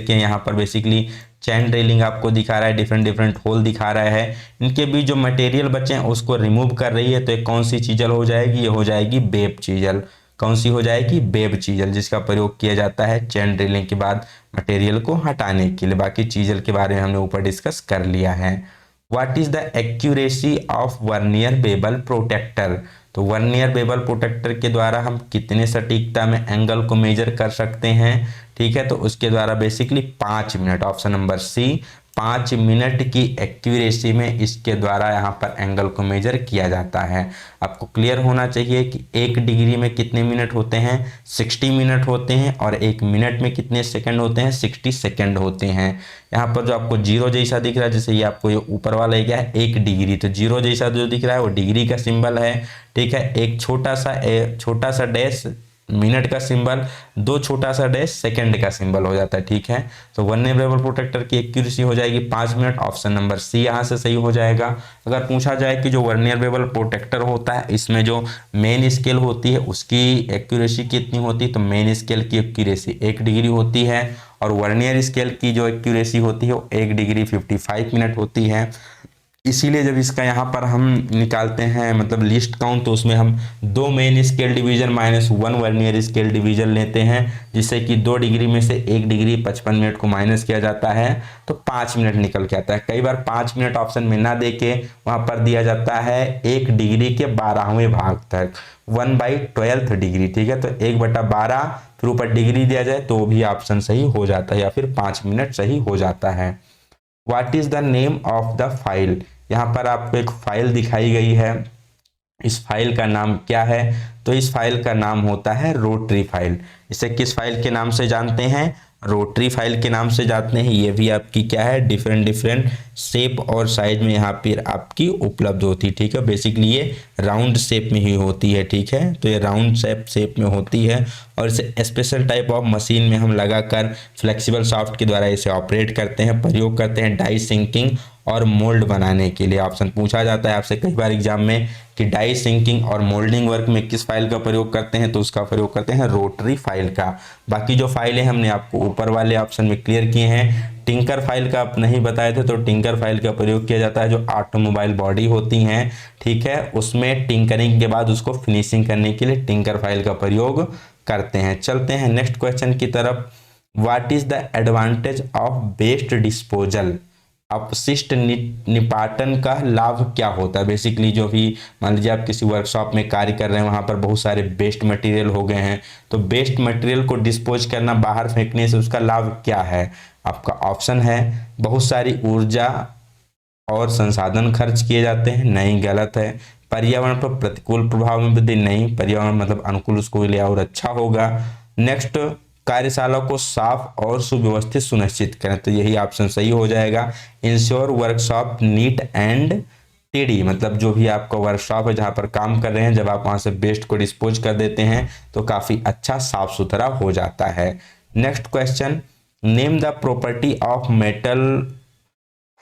यहाँ पर बेसिकली चैन ड्रिलिंग आपको दिखा रहा है, डिफरेंट होल दिखा रहा है, इनके बीच जो मटेरियल बचे हैं उसको रिमूव कर रही है। तो एक कौन सी चीजल हो जाएगी? ये हो जाएगी वेब चीजल। कौन सी हो जाएगी? वेब चीजल, जिसका प्रयोग किया जाता है चैन ड्रिलिंग के बाद मटेरियल को हटाने के लिए। बाकी चीजल के बारे में हमने ऊपर डिस्कस कर लिया है। What is the accuracy of vernier bevel protractor. तो वर्नियर बेबल प्रोटेक्टर के द्वारा हम कितने सटीकता में एंगल को मेजर कर सकते हैं? ठीक है, तो उसके द्वारा basically 5 minute, option number C, 5 minute की एक्यूरेसी में इसके द्वारा यहाँ पर एंगल को मेजर किया जाता है। आपको क्लियर होना चाहिए कि 1 डिग्री में कितने मिनट होते हैं? 60 मिनट होते हैं और 1 मिनट में कितने सेकंड होते हैं? 60 सेकंड होते हैं। यहाँ पर जो आपको जीरो जैसा दिख रहा है, जैसे ये आपको ये ऊपर वाला क्या है 1 डिग्री, तो जीरो जैसा जो दिख रहा है वो डिग्री का सिंबल है। ठीक है, एक छोटा सा डैश मिनट का सिंबल, 2 छोटा सा डैश सेकंड का सिंबल हो जाता है, ठीक है। तो वल्नरेबल प्रोटेक्टर की एक्यूरेसी हो जाएगी 5 मिनट, ऑप्शन नंबर सी यहाँ से सही हो जाएगा। अगर पूछा जाए कि जो वल्नरेबल प्रोटेक्टर होता है इसमें जो मेन स्केल होती है उसकी एक्यूरेसी कितनी होती है, तो मेन स्केल की एक्यूरेसी 1 डिग्री होती है और वर्नियर स्केल की जो एक्यूरेसी होती है वो 1 डिग्री 55 मिनट होती है। इसीलिए जब इसका यहाँ पर हम निकालते हैं मतलब लिस्ट काउंट, तो उसमें हम 2 main scale division minus 1 vernier scale division लेते हैं, जिससे कि 2 डिग्री में से 1 डिग्री 55 मिनट को माइनस किया जाता है तो 5 मिनट निकल के आता है। कई बार 5 मिनट ऑप्शन में ना दे के वहाँ पर दिया जाता है 1 डिग्री के 12वें भाग तक, 1/12 डिग्री, ठीक है। तो 1/12 फिर ऊपर डिग्री दिया जाए तो भी ऑप्शन सही हो जाता है या फिर 5 मिनट सही हो जाता है। What is the name of the file, यहाँ पर आपको एक फाइल दिखाई गई है, इस फाइल का नाम क्या है, तो इस फाइल का नाम होता है रोटरी फाइल। इसे किस फाइल के नाम से जानते हैं, रोटरी फाइल के नाम से जानते हैं। ये भी आपकी क्या है डिफरेंट शेप और साइज में यहाँ पर आपकी उपलब्ध होती है, ठीक है। बेसिकली ये राउंड शेप में ही होती है, ठीक है। तो ये राउंड शेप में होती है और इसे स्पेशल टाइप ऑफ मशीन में हम लगाकर फ्लेक्सिबल सॉफ्ट के द्वारा इसे ऑपरेट करते हैं, प्रयोग करते हैं डाई सिंकिंग और मोल्ड बनाने के लिए। ऑप्शन पूछा जाता है आपसे कई बार एग्जाम में कि डाई सिंकिंग और मोल्डिंग वर्क में किस फाइल का प्रयोग करते हैं, तो उसका प्रयोग करते हैं रोटरी फाइल का। बाकी जो फाइलें हमने आपको ऊपर वाले ऑप्शन में क्लियर किए हैं। टिंकर फाइल का आप नहीं बताए थे, तो टिंकर फाइल का प्रयोग किया जाता है जो ऑटोमोबाइल बॉडी होती हैं, ठीक है, उसमें टिंकरिंग के बाद उसको फिनिशिंग करने के लिए टिंकर फाइल का प्रयोग करते हैं। चलते हैं नेक्स्ट क्वेश्चन की तरफ। What is the advantage of waste disposal, अपशिष्ट निपाटन का लाभ क्या होता है। बेसिकली जो भी मान लीजिए आप किसी वर्कशॉप में कार्य कर रहे हैं, वहाँ पर बहुत सारे वेस्ट मटेरियल हो गए हैं, तो वेस्ट मटेरियल को डिस्पोज करना, बाहर फेंकने से उसका लाभ क्या है। आपका ऑप्शन है बहुत सारी ऊर्जा और संसाधन खर्च किए जाते हैं, नहीं गलत है। पर्यावरण पर प्रतिकूल प्रभाव में वृद्धि, नहीं, पर्यावरण मतलब अनुकूल उसको लिए और अच्छा होगा। नेक्स्ट, कार्यशाला को साफ और सुव्यवस्थित सुनिश्चित करें, तो यही ऑप्शन सही हो जाएगा। Ensure workshop neat and TD, मतलब जो भी आपका वर्कशॉप है जहां पर काम कर रहे हैं, जब आप वहां से वेस्ट को डिस्पोज कर देते हैं तो काफी अच्छा साफ सुथरा हो जाता है। Next question, name the property of metal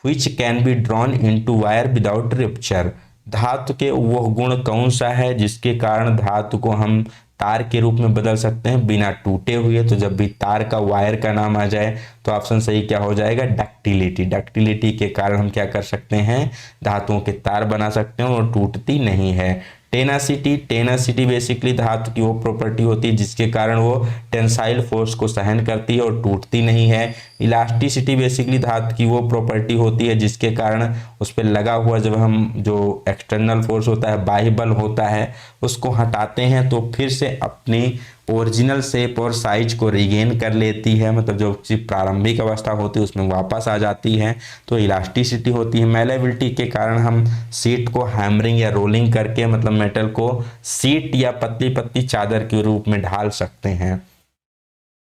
which can be drawn into wire without rupture, धातु के वह गुण कौन सा है जिसके कारण धातु को हम तार के रूप में बदल सकते हैं बिना टूटे हुए। तो जब भी तार का वायर का नाम आ जाए तो ऑप्शन सही क्या हो जाएगा, डक्टिलिटी। डक्टिलिटी के कारण हम क्या कर सकते हैं, धातुओं के तार बना सकते हैं और टूटती नहीं है। टेनासिटी, टेनासिटी बेसिकली धातु की वो प्रॉपर्टी होती है जिसके कारण वो टेंसाइल फोर्स को सहन करती है और टूटती नहीं है। इलास्टिसिटी बेसिकली धातु की वो प्रॉपर्टी होती है जिसके कारण उस पर लगा हुआ जब हम जो एक्सटर्नल फोर्स होता है, बाह्य बल होता है, उसको हटाते हैं तो फिर से अपनी ओरिजिनल शेप और साइज को रिगेन कर लेती है, मतलब जो प्रारंभिक अवस्था होती है उसमें वापस आ जाती है, तो इलास्टिसिटी होती है। मैलेबिलिटी के कारण हम सीट को हैमरिंग या रोलिंग करके मतलब मेटल को सीट या पतली पतली चादर के रूप में ढाल सकते हैं।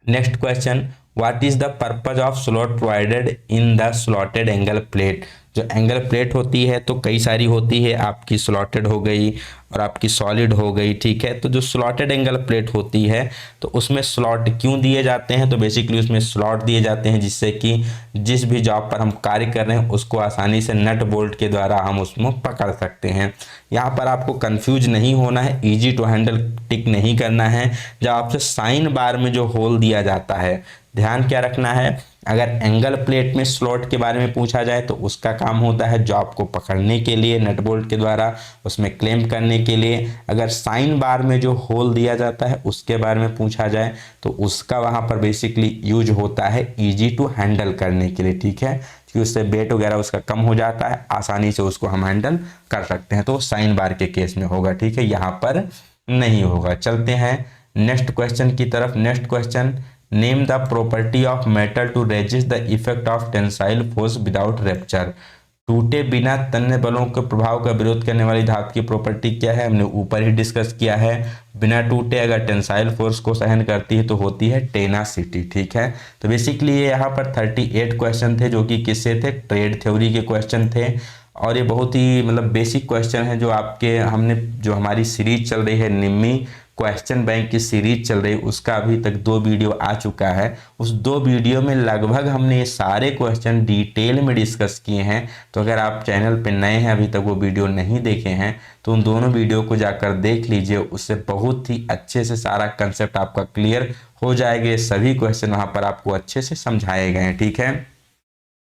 Next question, what is the purpose of slot provided in the slotted angle plate, जो एंगल प्लेट होती है तो कई सारी होती है, आपकी स्लॉटेड हो गई और आपकी सॉलिड हो गई, ठीक है। तो जो स्लॉटेड एंगल प्लेट होती है तो उसमें स्लॉट क्यों दिए जाते हैं, तो बेसिकली उसमें स्लॉट दिए जाते हैं जिससे कि जिस भी जॉब पर हम कार्य कर रहे हैं उसको आसानी से नट बोल्ट के द्वारा हम उसमें पकड़ सकते हैं। यहाँ पर आपको कंफ्यूज नहीं होना है, इजी टू हैंडल टिक नहीं करना है। जब आपसे साइन बार में जो होल दिया जाता है, ध्यान क्या रखना है, अगर एंगल प्लेट में स्लॉट के बारे में पूछा जाए तो उसका काम होता है जॉब को पकड़ने के लिए नट बोल्ट के द्वारा, उसमें क्लेम करने के लिए। अगर साइन बार में जो होल दिया जाता है उसके बारे में पूछा जाए तो उसका वहाँ पर बेसिकली यूज होता है इजी टू हैंडल करने के लिए, ठीक है, क्योंकि उससे वेट वगैरह उसका कम हो जाता है, आसानी से उसको हम हैंडल कर सकते हैं। तो साइन बार के केस में होगा, ठीक है, यहाँ पर नहीं होगा। चलते हैं नेक्स्ट क्वेश्चन की तरफ। Next question, name the property of metal to resist the effect of tensile force without rupture, टूटे बिना तन्य बलों के प्रभाव का विरोध करने वाली धातु की प्रॉपर्टी क्या है, हमने ऊपर ही डिस्कस किया है। बिना टूटे अगर टेंसाइल फोर्स को सहन करती है तो होती है टेनासिटी, ठीक है। तो बेसिकली ये यहाँ पर 38 क्वेश्चन थे जो कि किससे थे, ट्रेड थ्योरी के क्वेश्चन थे, और ये बहुत ही मतलब बेसिक क्वेश्चन है जो आपके हमने जो हमारी सीरीज चल रही है निम्मी क्वेश्चन बैंक की सीरीज चल रही है उसका अभी तक 2 वीडियो आ चुका है। उस 2 वीडियो में लगभग हमने ये सारे क्वेश्चन डिटेल में डिस्कस किए हैं। तो अगर आप चैनल पे नए हैं अभी तक वो वीडियो नहीं देखे हैं तो उन दोनों वीडियो को जाकर देख लीजिए, उससे बहुत ही अच्छे से सारा कंसेप्ट आपका क्लियर हो जाएगा। सभी क्वेश्चन वहाँ पर आपको अच्छे से समझाए गए हैं, ठीक है।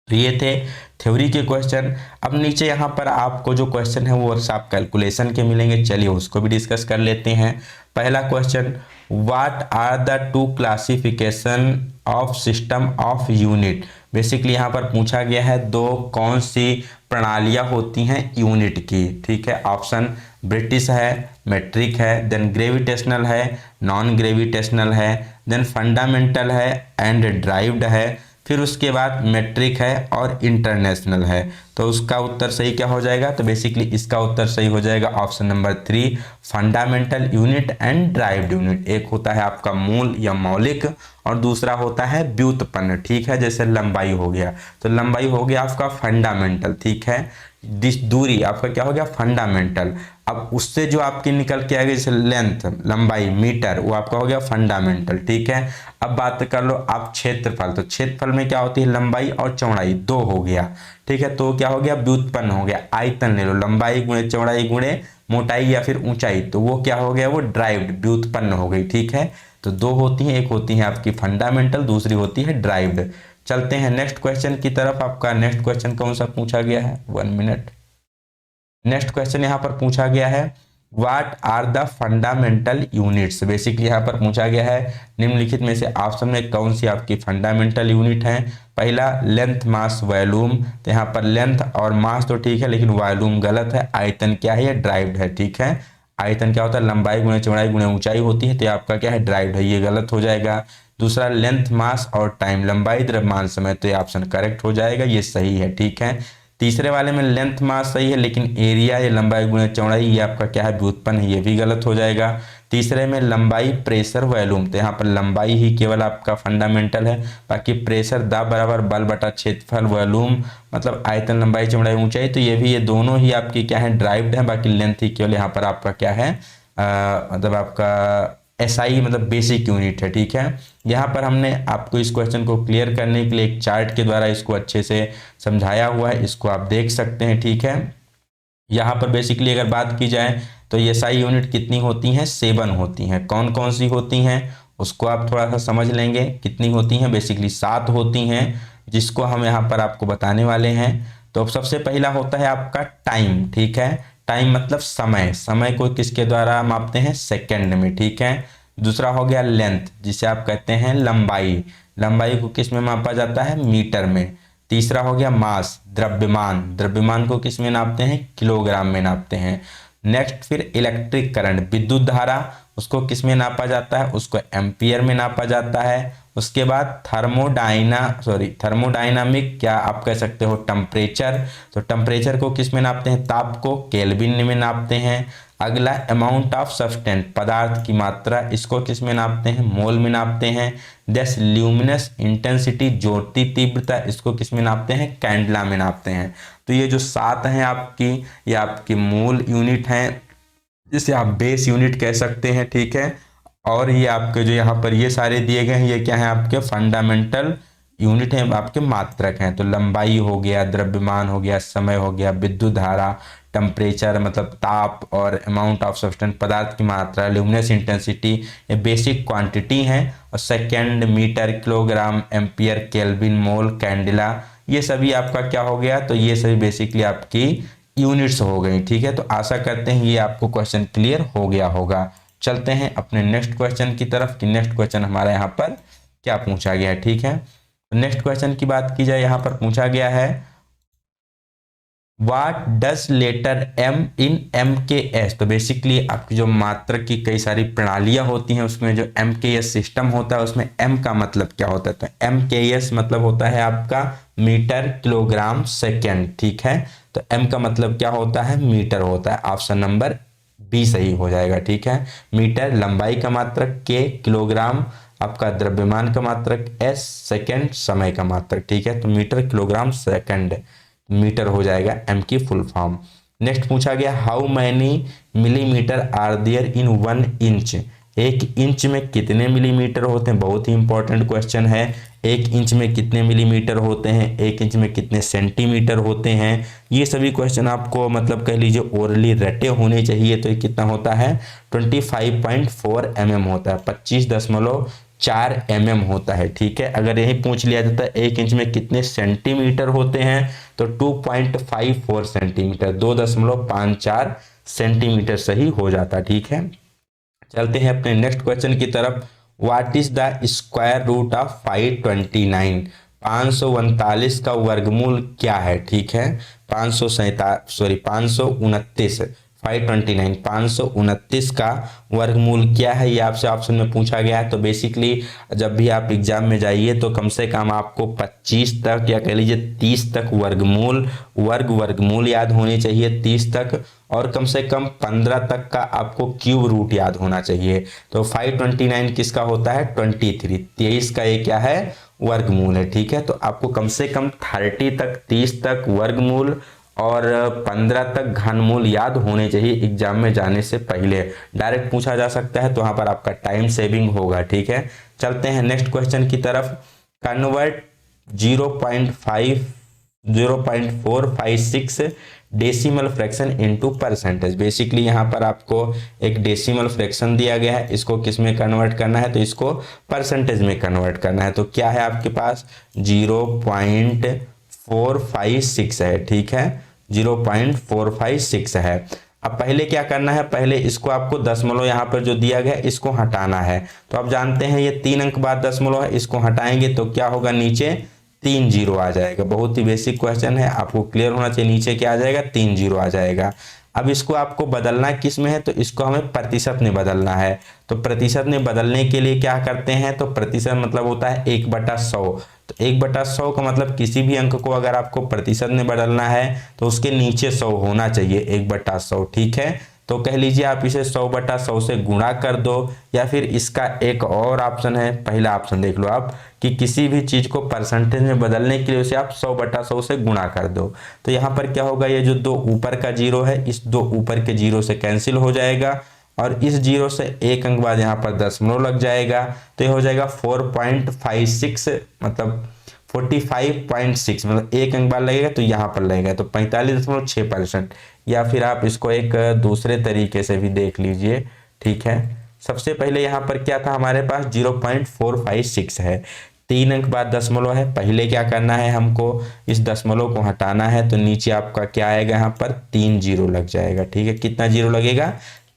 तो ये थे थ्योरी के क्वेश्चन। अब नीचे यहाँ पर आपको जो क्वेश्चन है वो आप कैलकुलेशन के मिलेंगे, चलिए उसको भी डिस्कस कर लेते हैं। पहला question, what are the 2 classification of system of unit. Basically यहाँ पर पूछा गया है 2 कौन सी प्रणालियाँ होती हैं यूनिट की, ठीक है। ऑप्शन ब्रिटिश है, मेट्रिक है, देन ग्रेविटेशनल है, नॉन ग्रेविटेशनल है, देन फंडामेंटल है एंड ड्राइव्ड है, फिर उसके बाद मेट्रिक है और इंटरनेशनल है। तो उसका उत्तर सही क्या हो जाएगा, तो बेसिकली इसका उत्तर सही हो जाएगा option number 3 fundamental unit and derived unit. एक होता है आपका मूल या मौलिक और दूसरा होता है व्युत्पन्न, ठीक है। जैसे लंबाई हो गया तो लंबाई हो गया आपका फंडामेंटल, ठीक है। दूरी आपका क्या हो गया फंडामेंटल। अब उससे जो आपकी निकल के आएगी जैसे लेंथ लंबाई मीटर वो आपका हो गया फंडामेंटल, ठीक है। अब बात कर लो आप क्षेत्रफल, तो क्षेत्रफल में क्या होती है लंबाई और चौड़ाई 2 हो गया, ठीक है। तो क्या हो गया व्युत्पन्न हो गया। आयतन ले लो, लंबाई गुणे चौड़ाई गुणे मोटाई या फिर ऊंचाई, तो वो क्या हो गया वो ड्राइव्ड व्युत्पन्न हो गई, ठीक है। तो 2 होती हैं, एक होती है आपकी फंडामेंटल, दूसरी होती है ड्राइव्ड। चलते हैं नेक्स्ट क्वेश्चन की तरफ। आपका नेक्स्ट क्वेश्चन कौन सा पूछा गया है, 1 मिनट। नेक्स्ट क्वेश्चन यहाँ पर पूछा गया है what are the fundamental units. Basically यहाँ पर पूछा गया है निम्नलिखित में से ऑप्शन में कौन सी आपकी फंडामेंटल यूनिट है। पहला लेंथ मास वॉल्यूम, तो यहाँ पर लेंथ और मास तो ठीक है लेकिन वॉल्यूम गलत है। आयतन क्या है, ये ड्राइव्ड है, ठीक है। आयतन क्या होता है लंबाई गुणे चौड़ाई गुणे ऊंचाई होती है, तो आपका क्या है ड्राइव्ड है, ये गलत हो जाएगा। दूसरा लेंथ मास और टाइम, लंबाई द्रव्यमान समय, तो ये ऑप्शन करेक्ट हो जाएगा, ये सही है, ठीक है। तीसरे वाले में लेंथ मास सही है लेकिन एरिया या लंबाई गुणे चौड़ाई ये आपका क्या है व्युत्पन्न है, ये भी गलत हो जाएगा। तीसरे में लंबाई प्रेशर वॉल्यूम, तो यहाँ पर लंबाई ही केवल आपका फंडामेंटल है, बाकी प्रेशर दाब बराबर बल बटा क्षेत्रफल वॉल्यूम मतलब आयतन लंबाई चौड़ाई ऊंचाई, तो ये भी ये दोनों ही आपकी क्या है ड्राइव्ड है। बाकी लेंथ ही केवल यहाँ पर आपका क्या है मतलब आपका एसआई मतलब बेसिक यूनिट है, ठीक है। यहाँ पर हमने आपको इस क्वेश्चन को क्लियर करने के लिए एक चार्ट के द्वारा इसको अच्छे से समझाया हुआ है, इसको आप देख सकते हैं, ठीक है। यहाँ पर बेसिकली अगर बात की जाए तो एसआई यूनिट कितनी होती हैं, 7 होती हैं। कौन कौन सी होती हैं उसको आप थोड़ा सा समझ लेंगे, कितनी होती हैं, बेसिकली 7 होती हैं, जिसको हम यहाँ पर आपको बताने वाले हैं। तो सबसे पहला होता है आपका टाइम, ठीक है। टाइम मतलब समय, समय को किसके द्वारा मापते हैं, सेकंड में, ठीक है। दूसरा हो गया लेंथ जिसे आप कहते हैं लंबाई, लंबाई को किस में मापा जाता है, मीटर में। तीसरा हो गया मास, द्रव्यमान, द्रव्यमान को किस में नापते हैं, किलोग्राम में नापते हैं। नेक्स्ट फिर इलेक्ट्रिक करंट, विद्युत धारा, उसको किस में नापा जाता है, उसको एम्पियर में नापा जाता है। उसके बाद थर्मोडायनामिक क्या आप कह सकते हो टेम्परेचर, तो टेम्परेचर को किस में नापते हैं, ताप को केल्विन में नापते हैं। अगला अमाउंट ऑफ सब्सटेंस, पदार्थ की मात्रा, इसको किस में नापते हैं, मोल में नापते हैं। दस ल्यूमिनस इंटेंसिटी, ज्योति तीव्रता, इसको किस में नापते हैं, कैंडला में नापते हैं। तो ये जो 7 हैं आपकी, ये आपकी मूल यूनिट हैं जिसे आप बेस यूनिट कह सकते हैं, ठीक है। और ये आपके जो यहाँ पर ये सारे दिए गए हैं ये क्या है, आपके फंडामेंटल यूनिट हैं, आपके मात्रक हैं। तो लंबाई हो गया, द्रव्यमान हो गया, समय हो गया, विद्युत धारा, टेम्परेचर मतलब ताप, और अमाउंट ऑफ सब्सटेंस पदार्थ की मात्रा, ल्यूमिनस इंटेंसिटी, ये बेसिक क्वांटिटी हैं। और second, metre, kilogram, ampere, kelvin, mole, candela, ये सभी आपका क्या हो गया, तो ये सभी बेसिकली आपकी यूनिट्स हो गई, ठीक है। तो आशा करते हैं ये आपको क्वेश्चन क्लियर हो गया होगा। चलते हैं अपने नेक्स्ट क्वेश्चन की तरफ कि नेक्स्ट क्वेश्चन हमारा यहाँ पर क्या पूछा गया है, ठीक है। नेक्स्ट क्वेश्चन की बात की जाए, यहाँ पर पूछा गया है what does letter M in M K S. तो बेसिकली आपकी जो मात्रक की कई सारी प्रणालियां होती हैं उसमें जो एम के एस सिस्टम होता है उसमें एम का मतलब क्या होता है, तो एम के एस मतलब होता है आपका मीटर, किलोग्राम, सेकेंड, ठीक है। तो एम का मतलब क्या होता है, मीटर होता है। ऑप्शन नंबर बी सही हो जाएगा, ठीक है। मीटर लंबाई का मात्रक, के किलोग्राम आपका द्रव्यमान का मात्रक, एस सेकेंड समय का मात्रक, ठीक है। तो मीटर, किलोग्राम, सेकेंड, मीटर हो जाएगा एम की फुल फॉर्म। नेक्स्ट पूछा गया how many millimetre are there in 1 inch. 1 inch में कितने मिलीमीटर होते हैं, बहुत ही इंपॉर्टेंट क्वेश्चन है। 1 इंच में कितने मिलीमीटर होते हैं, 1 इंच में कितने सेंटीमीटर होते हैं, ये सभी क्वेश्चन आपको मतलब कह लीजिए ओरली रटे होने चाहिए। तो ये कितना होता है 25.4 mm होता है, 25.4 mm होता है। ठीक है, अगर यही पूछ लिया जाता है 1 इंच में कितने सेंटीमीटर होते हैं तो 2.54 सेंटीमीटर, 2.54 सेंटीमीटर सही हो जाता। ठीक है, चलते हैं अपने नेक्स्ट क्वेश्चन की तरफ। What is the square root of 529, 539 का वर्गमूल क्या है। ठीक है, 529 529 का वर्गमूल क्या है, ये आपसे ऑप्शन में पूछा गया है। तो बेसिकली जब भी आप एग्जाम में जाइए तो कम से कम आपको 25 तक या कह लीजिए 30 तक वर्गमूल याद होने चाहिए, 30 तक, और कम से कम 15 तक का आपको क्यूब रूट याद होना चाहिए। तो 529 किसका होता है 23 का ये क्या है वर्गमूल है। ठीक है, तो आपको कम से कम 30 तक 30 तक वर्गमूल और 15 तक घनमूल याद होने चाहिए एग्जाम में जाने से पहले। डायरेक्ट पूछा जा सकता है तो वहां पर आपका टाइम सेविंग होगा। ठीक है, चलते हैं नेक्स्ट क्वेश्चन की तरफ। Convert 0.456 decimal fraction into percentage. Basically यहाँ पर आपको एक डेसिमल फ्रैक्शन दिया गया है, इसको किस में कन्वर्ट करना है तो इसको परसेंटेज में कन्वर्ट करना है। तो क्या है आपके पास 0.456 है। ठीक है, 0.456 है। अब पहले क्या करना है, पहले इसको आपको दशमलव यहाँ पर जो दिया गया है इसको हटाना है। तो आप जानते हैं ये 3 अंक बाद दशमलव है, इसको हटाएंगे तो क्या होगा नीचे 3 जीरो आ जाएगा। बहुत ही बेसिक क्वेश्चन है, आपको क्लियर होना चाहिए। नीचे क्या आ जाएगा 3 जीरो आ जाएगा। अब इसको आपको बदलना किस में है तो इसको हमें प्रतिशत में बदलना है। तो प्रतिशत में बदलने के लिए क्या करते हैं तो प्रतिशत मतलब होता है 1/100। तो 1/100 का मतलब किसी भी अंक को अगर आपको प्रतिशत में बदलना है तो उसके नीचे 100 होना चाहिए, 1/100। ठीक है, तो कह लीजिए आप इसे 100/100 से गुणा कर दो, या फिर इसका एक और ऑप्शन है, पहला ऑप्शन देख लो आप कि किसी भी चीज को परसेंटेज में बदलने के लिए उसे आप 100/100 से गुणा कर दो। तो यहाँ पर क्या होगा, ये जो 2 ऊपर का जीरो है इस 2 ऊपर के जीरो से कैंसिल हो जाएगा, और इस जीरो से 1 अंक बाद यहाँ पर दशमलव लग जाएगा। तो ये हो जाएगा 4.56 मतलब 45.6 मतलब 1 अंक बाद लगेगा तो यहाँ पर लगेगा तो 45.6%। या फिर आप इसको एक दूसरे तरीके से भी देख लीजिए। ठीक है, सबसे पहले यहाँ पर क्या था हमारे पास 0.456 है, 3 अंक बाद दशमलव है। पहले क्या करना है हमको इस दशमलव को हटाना है, तो नीचे आपका क्या आएगा यहाँ पर 3 जीरो लग जाएगा। ठीक है, कितना जीरो लगेगा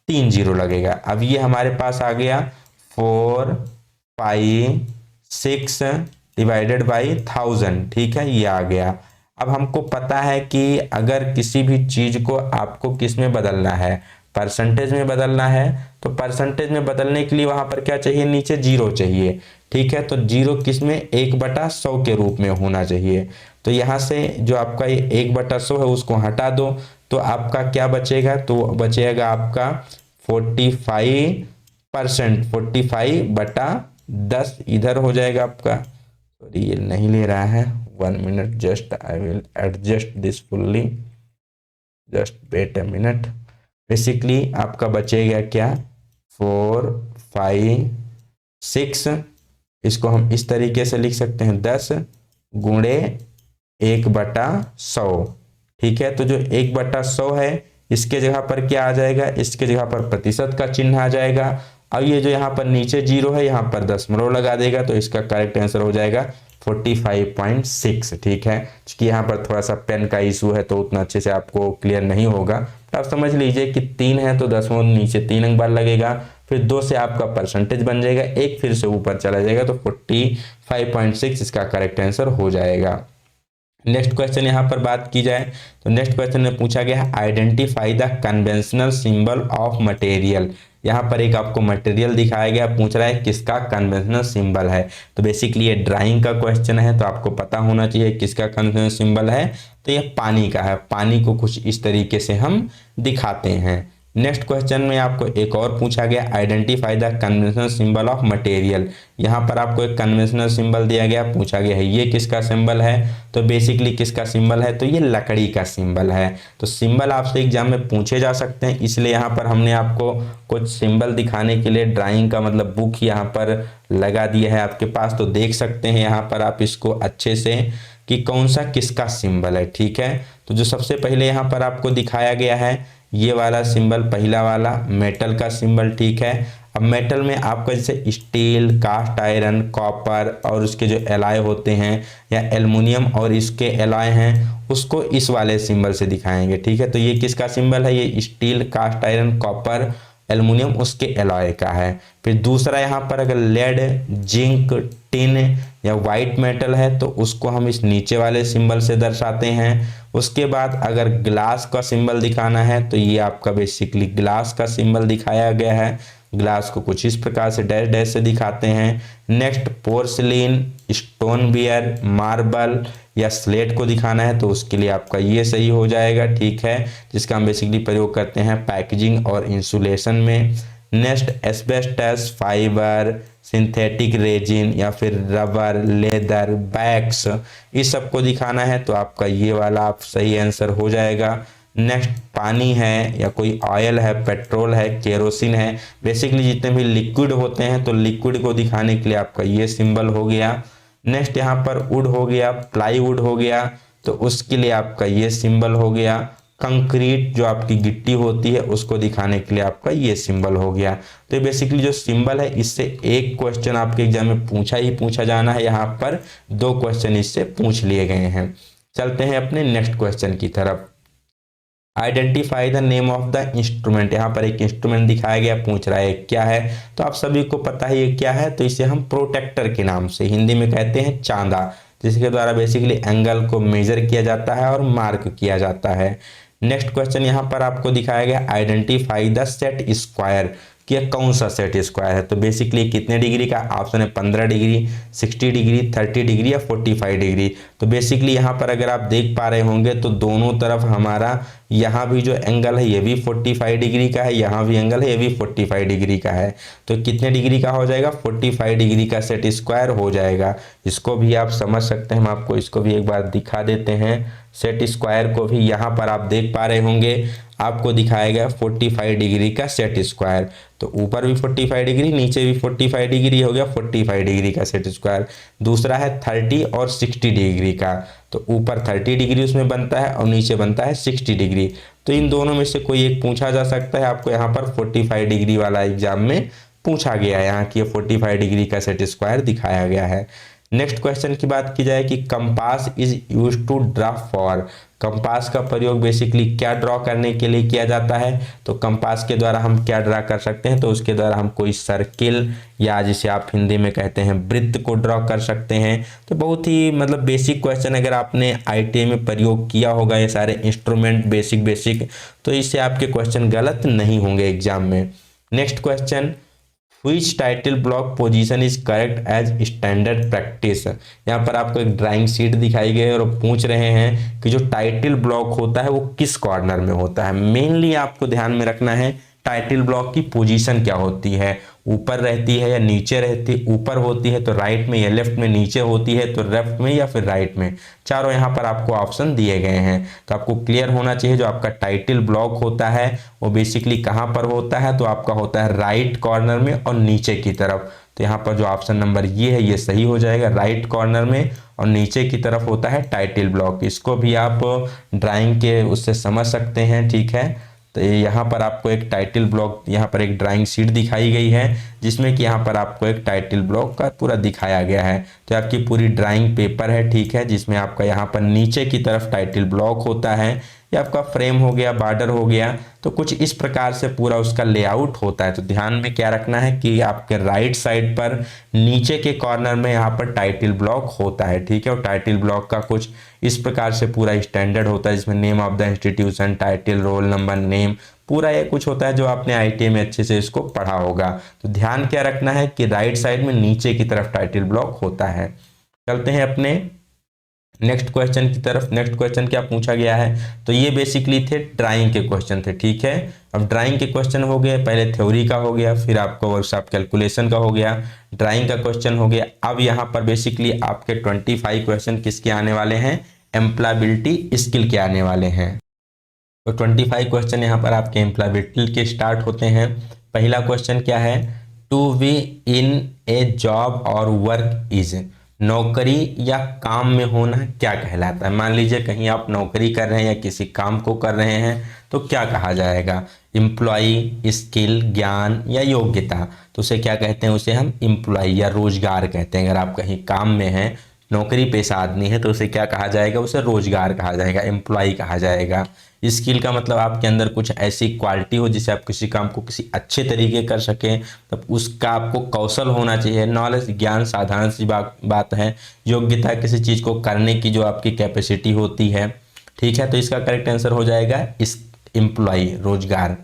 3 जीरो लगेगा। अब ये हमारे पास आ गया 456 डिवाइडेड बाई 1000। ठीक है, ये आ गया। अब हमको पता है कि अगर किसी भी चीज को आपको किस में बदलना है परसेंटेज में बदलना है, तो परसेंटेज में बदलने के लिए वहां पर क्या चाहिए नीचे जीरो चाहिए। ठीक है, तो जीरो किस में 1/100 के रूप में होना चाहिए। तो यहाँ से जो आपका ये 1/100 है उसको हटा दो, तो आपका क्या बचेगा, तो बचेगा आपका 45%, 45/10 इधर हो जाएगा आपका। सॉरी ये नहीं ले रहा है, 1 minute, just I will adjust this fully, just wait a minute. Basically आपका बचेगा क्या 456, इसको हम इस तरीके से लिख सकते हैं 10 गुणे 1/100। ठीक है, तो जो 1/100 है इसके जगह पर क्या आ जाएगा, इसके जगह पर प्रतिशत का चिन्ह आ जाएगा। अब ये जो यहाँ पर नीचे जीरो है यहाँ पर दशमलव लगा देगा, तो इसका करेक्ट आंसर हो जाएगा 45.6। ठीक है, क्योंकि यहाँ पर थोड़ा सा पेन का इशू है तो उतना अच्छे से आपको क्लियर नहीं होगा। तो आप समझ लीजिए कि 3 है तो दशमलव नीचे 3 अंक बार लगेगा, फिर 2 से आपका परसेंटेज बन जाएगा, 1 फिर से ऊपर चला जाएगा, तो 45.6 इसका करेक्ट आंसर हो जाएगा। नेक्स्ट क्वेश्चन यहाँ पर बात की जाए तो नेक्स्ट क्वेश्चन में पूछा गया है identify the conventional symbol of material. यहाँ पर एक आपको मटेरियल दिखाया गया, पूछ रहा है किसका कन्वेंशनल सिंबल है। तो बेसिकली ये ड्राइंग का क्वेश्चन है, तो आपको पता होना चाहिए किसका कन्वेंशनल सिंबल है। तो ये पानी का है, पानी को कुछ इस तरीके से हम दिखाते हैं। नेक्स्ट क्वेश्चन में आपको एक और पूछा गया, identify the conventional symbol of material. यहाँ पर आपको एक कन्वेंशनल सिंबल दिया गया, पूछा गया है ये किसका सिंबल है, तो बेसिकली किसका सिंबल है, तो ये लकड़ी का सिंबल है। तो सिंबल आपसे एग्जाम में पूछे जा सकते हैं, इसलिए यहाँ पर हमने आपको कुछ सिंबल दिखाने के लिए ड्राइंग का मतलब बुक यहाँ पर लगा दिया है आपके पास, तो देख सकते हैं यहाँ पर आप इसको अच्छे से कि कौन सा किसका सिंबल है। ठीक है, तो जो सबसे पहले यहाँ पर आपको दिखाया गया है ये वाला सिंबल, पहला वाला मेटल का सिंबल। ठीक है, अब मेटल में आपका जैसे स्टील, कास्ट आयरन, कॉपर और उसके जो एलॉय होते हैं या एल्युमिनियम और इसके एलॉय हैं उसको इस वाले सिंबल से दिखाएंगे। ठीक है, तो ये किसका सिंबल है, ये steel, cast iron, copper, aluminium उसके एलॉय का है। फिर दूसरा यहाँ पर अगर लेड, जिंक, टिन या वाइट मेटल है तो उसको हम इस नीचे वाले सिंबल से दर्शाते हैं। उसके बाद अगर ग्लास का सिंबल दिखाना है तो ये आपका बेसिकली ग्लास का सिंबल दिखाया गया है, ग्लास को कुछ इस प्रकार से डैश डैश से दिखाते हैं। नेक्स्ट पोर्सिलीन, स्टोनवेयर, मार्बल या स्लेट को दिखाना है तो उसके लिए आपका ये सही हो जाएगा। ठीक है, जिसका हम बेसिकली प्रयोग करते हैं पैकेजिंग और इंसुलेशन में। Next asbestos, fibre, synthetic resin या फिर रबर, लेदर, बैक्स, इस सब को दिखाना है तो आपका ये वाला आप सही आंसर हो जाएगा। नेक्स्ट पानी है या कोई ऑयल है, पेट्रोल है, केरोसिन है, बेसिकली जितने भी लिक्विड होते हैं तो लिक्विड को दिखाने के लिए आपका ये सिंबल हो गया। नेक्स्ट यहाँ पर वुड हो गया, प्लाईवुड हो गया तो उसके लिए आपका ये सिंबल हो गया। कंक्रीट जो आपकी गिट्टी होती है उसको दिखाने के लिए आपका ये सिंबल हो गया। तो बेसिकली जो सिंबल है इससे एक क्वेश्चन आपके एग्जाम में पूछा जाना है, यहाँ पर 2 क्वेश्चन इससे पूछ लिए गए हैं। चलते हैं अपने नेक्स्ट क्वेश्चन की तरफ। Identify the name of the instrument, यहाँ पर एक इंस्ट्रूमेंट दिखाया गया, पूछ रहा है क्या है, तो आप सभी को पता है ये क्या है, तो इसे हम प्रोटेक्टर के नाम से हिंदी में कहते हैं चांदा, जिसके द्वारा बेसिकली एंगल को मेजर किया जाता है और मार्क किया जाता है। नेक्स्ट क्वेश्चन यहाँ पर आपको दिखाया गया, आइडेंटिफाई द सेट स्क्वायर, कि यह कौन सा सेट स्क्वायर है, तो बेसिकली कितने डिग्री का, ऑप्शन है 15 डिग्री, 60 डिग्री, 30 डिग्री या 45 डिग्री। तो बेसिकली यहाँ पर अगर आप देख पा रहे होंगे तो दोनों तरफ हमारा यहाँ भी जो एंगल है ये भी 45 डिग्री का है, यहाँ भी एंगल है ये भी 45 डिग्री का है, तो कितने डिग्री का हो जाएगा, 45 डिग्री का सेट स्क्वायर हो जाएगा। इसको भी आप समझ सकते हैं, हम आपको इसको भी एक बार दिखा देते हैं। सेट स्क्वायर को भी यहाँ पर आप देख पा रहे होंगे, आपको दिखाया गया 45 डिग्री का सेट स्क्वायर, तो ऊपर भी 45 डिग्री, नीचे भी 45 डिग्री, हो गया 45 डिग्री का सेट स्क्वायर। दूसरा है 30 और 60 डिग्री का, तो ऊपर 30 डिग्री उसमें बनता है और नीचे बनता है 60 डिग्री, तो इन दोनों में से कोई एक पूछा जा सकता है। आपको यहाँ पर 45 डिग्री वाला एग्जाम में पूछा गया है, यहाँ की 45 डिग्री का सेट स्क्वायर दिखाया गया है। नेक्स्ट क्वेश्चन की बात की जाए कि compass is use to draw for, compass का प्रयोग बेसिकली क्या ड्रॉ करने के लिए किया जाता है, तो कंपास के द्वारा हम क्या ड्रा कर सकते हैं, तो उसके द्वारा हम कोई सर्किल या जिसे आप हिंदी में कहते हैं वृत्त को ड्रॉ कर सकते हैं। तो बहुत ही मतलब बेसिक क्वेश्चन, अगर आपने IIT में प्रयोग किया होगा ये सारे इंस्ट्रूमेंट बेसिक, तो इससे आपके क्वेश्चन गलत नहीं होंगे एग्जाम में। Next question, which title block position is correct as standard practice, यहाँ पर आपको एक ड्राइंग शीट दिखाई गई है और पूछ रहे हैं कि जो टाइटल ब्लॉक होता है वो किस कॉर्नर में होता है। मेनली आपको ध्यान में रखना है टाइटल ब्लॉक की पोजीशन क्या होती है, ऊपर रहती है या नीचे रहती है, ऊपर होती है तो राइट में या लेफ्ट में, नीचे होती है तो लेफ्ट में या फिर राइट में, चारों यहाँ पर आपको ऑप्शन दिए गए हैं। तो आपको क्लियर होना चाहिए जो आपका टाइटल ब्लॉक होता है वो बेसिकली कहाँ पर होता है, तो आपका होता है राइट कॉर्नर में और नीचे की तरफ। तो यहाँ पर जो ऑप्शन नंबर ये है ये सही हो जाएगा, राइट कॉर्नर में और नीचे की तरफ होता है टाइटल ब्लॉक। इसको भी आप ड्राइंग के उससे समझ सकते हैं। ठीक है, तो यहाँ पर आपको एक टाइटल ब्लॉक, यहाँ पर एक ड्राइंग शीट दिखाई गई है जिसमें कि यहाँ पर आपको एक टाइटल ब्लॉक का पूरा दिखाया गया है। तो आपकी पूरी ड्राइंग पेपर है, ठीक है, जिसमें आपका यहाँ पर नीचे की तरफ टाइटल ब्लॉक होता है, ये आपका फ्रेम हो गया, बॉर्डर हो गया, तो कुछ इस प्रकार से पूरा उसका लेआउट होता है। तो ध्यान में क्या रखना है कि आपके राइट साइड पर नीचे के कॉर्नर में यहाँ पर टाइटल ब्लॉक होता है। ठीक है, और टाइटल ब्लॉक का कुछ इस प्रकार से पूरा स्टैंडर्ड होता है जिसमें name of the institution, title, roll number, name, पूरा ये कुछ होता है जो आपने IIT में अच्छे से इसको पढ़ा होगा। तो ध्यान क्या रखना है कि राइट साइड में नीचे की तरफ टाइटल ब्लॉक होता है। चलते हैं अपने नेक्स्ट क्वेश्चन की तरफ। नेक्स्ट क्वेश्चन क्या पूछा गया है, तो ये बेसिकली थे ड्राइंग के क्वेश्चन थे, ठीक है। अब ड्राइंग के क्वेश्चन हो गए, पहले थ्योरी का हो गया, फिर आपको वर्कशॉप कैलकुलेशन का हो गया, ड्राइंग का क्वेश्चन हो गया। अब यहाँ पर बेसिकली आपके 25 क्वेश्चन किसके आने वाले हैं, एम्प्लॉयबिलिटी स्किल के आने वाले हैं। तो 25 क्वेश्चन यहाँ पर आपके एम्प्लॉयबिलिटी के स्टार्ट होते हैं। पहला क्वेश्चन क्या है, to be in a job और वर्क इज, नौकरी या काम में होना क्या कहलाता है। मान लीजिए कहीं आप नौकरी कर रहे हैं या किसी काम को कर रहे हैं तो क्या कहा जाएगा, एम्प्लॉय, स्किल, ज्ञान या योग्यता। तो उसे क्या कहते हैं, उसे हम एम्प्लॉय या रोजगार कहते हैं। अगर आप कहीं काम में हैं, नौकरी पेशा आदमी है, तो उसे क्या कहा जाएगा, उसे रोजगार कहा जाएगा, एम्प्लॉय कहा जाएगा। स्किल का मतलब आपके अंदर कुछ ऐसी क्वालिटी हो जिससे आप किसी काम को किसी अच्छे तरीके कर सकें, तब उसका आपको कौशल होना चाहिए। नॉलेज, ज्ञान साधारण सी बात है। योग्यता किसी चीज़ को करने की जो आपकी कैपेसिटी होती है, ठीक है। तो इसका करेक्ट आंसर हो जाएगा इस एम्प्लॉय, रोजगार।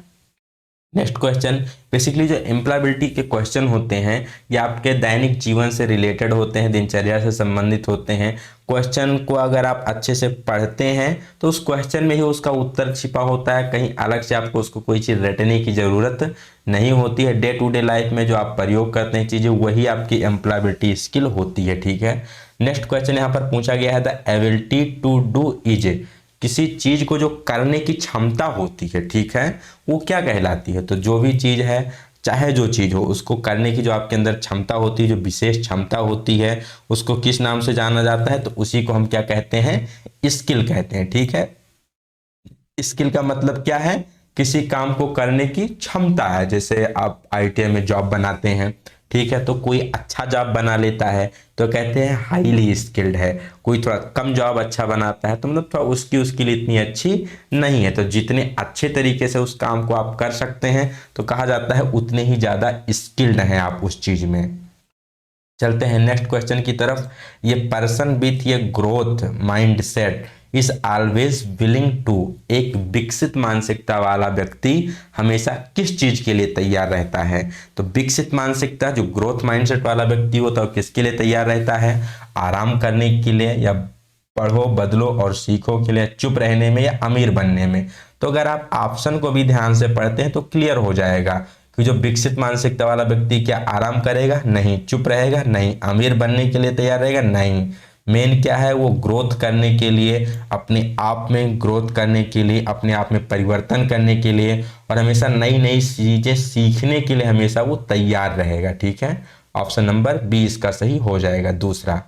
नेक्स्ट क्वेश्चन, बेसिकली जो एम्प्लॉयबिलिटी के क्वेश्चन होते हैं ये आपके दैनिक जीवन से रिलेटेड होते हैं, दिनचर्या से संबंधित होते हैं। क्वेश्चन को अगर आप अच्छे से पढ़ते हैं तो उस क्वेश्चन में ही उसका उत्तर छिपा होता है, कहीं अलग से आपको उसको कोई चीज़ रटने की ज़रूरत नहीं होती है। डे टू डे लाइफ में जो आप प्रयोग करते हैं चीज़ें, वही आपकी एम्प्लॉयबिलिटी स्किल होती है, ठीक है। नेक्स्ट क्वेश्चन यहाँ पर पूछा गया है, the ability to do is, किसी चीज को जो करने की क्षमता होती है, ठीक है, वो क्या कहलाती है। तो जो भी चीज है, चाहे जो चीज हो, उसको करने की जो आपके अंदर क्षमता होती है, जो विशेष क्षमता होती है, उसको किस नाम से जाना जाता है, तो उसी को हम क्या कहते हैं, स्किल कहते हैं, ठीक है। स्किल का मतलब क्या है, किसी काम को करने की क्षमता है। जैसे आप आईटीआई में जॉब बनाते हैं, ठीक है, तो कोई अच्छा जॉब बना लेता है तो कहते हैं हाईली स्किल्ड है। कोई थोड़ा कम जॉब अच्छा बनाता है तो मतलब थोड़ा उसकी स्किल इतनी अच्छी नहीं है। तो जितने अच्छे तरीके से उस काम को आप कर सकते हैं तो कहा जाता है उतने ही ज़्यादा स्किल्ड हैं आप उस चीज़ में। चलते हैं नेक्स्ट क्वेश्चन की तरफ। ये पर्सन विथ ये growth mind set is always willing to, एक विकसित मानसिकता वाला व्यक्ति हमेशा किस चीज के लिए तैयार रहता है। तो विकसित मानसिकता, जो ग्रोथ माइंडसेट वाला व्यक्ति होता है, किसके लिए तैयार रहता है, आराम करने के लिए, या पढ़ो बदलो और सीखो के लिए, चुप रहने में, या अमीर बनने में। तो अगर आप ऑप्शन को भी ध्यान से पढ़ते हैं तो क्लियर हो जाएगा कि जो विकसित मानसिकता वाला व्यक्ति क्या आराम करेगा, नहीं। चुप रहेगा, नहीं। अमीर बनने के लिए तैयार रहेगा, नहीं। मेन क्या है, वो ग्रोथ करने के लिए, अपने आप में ग्रोथ करने के लिए, अपने आप में परिवर्तन करने के लिए, और हमेशा नई नई चीजें सीखने के लिए हमेशा वो तैयार रहेगा, ठीक है। ऑप्शन नंबर बी इसका सही हो जाएगा, दूसरा।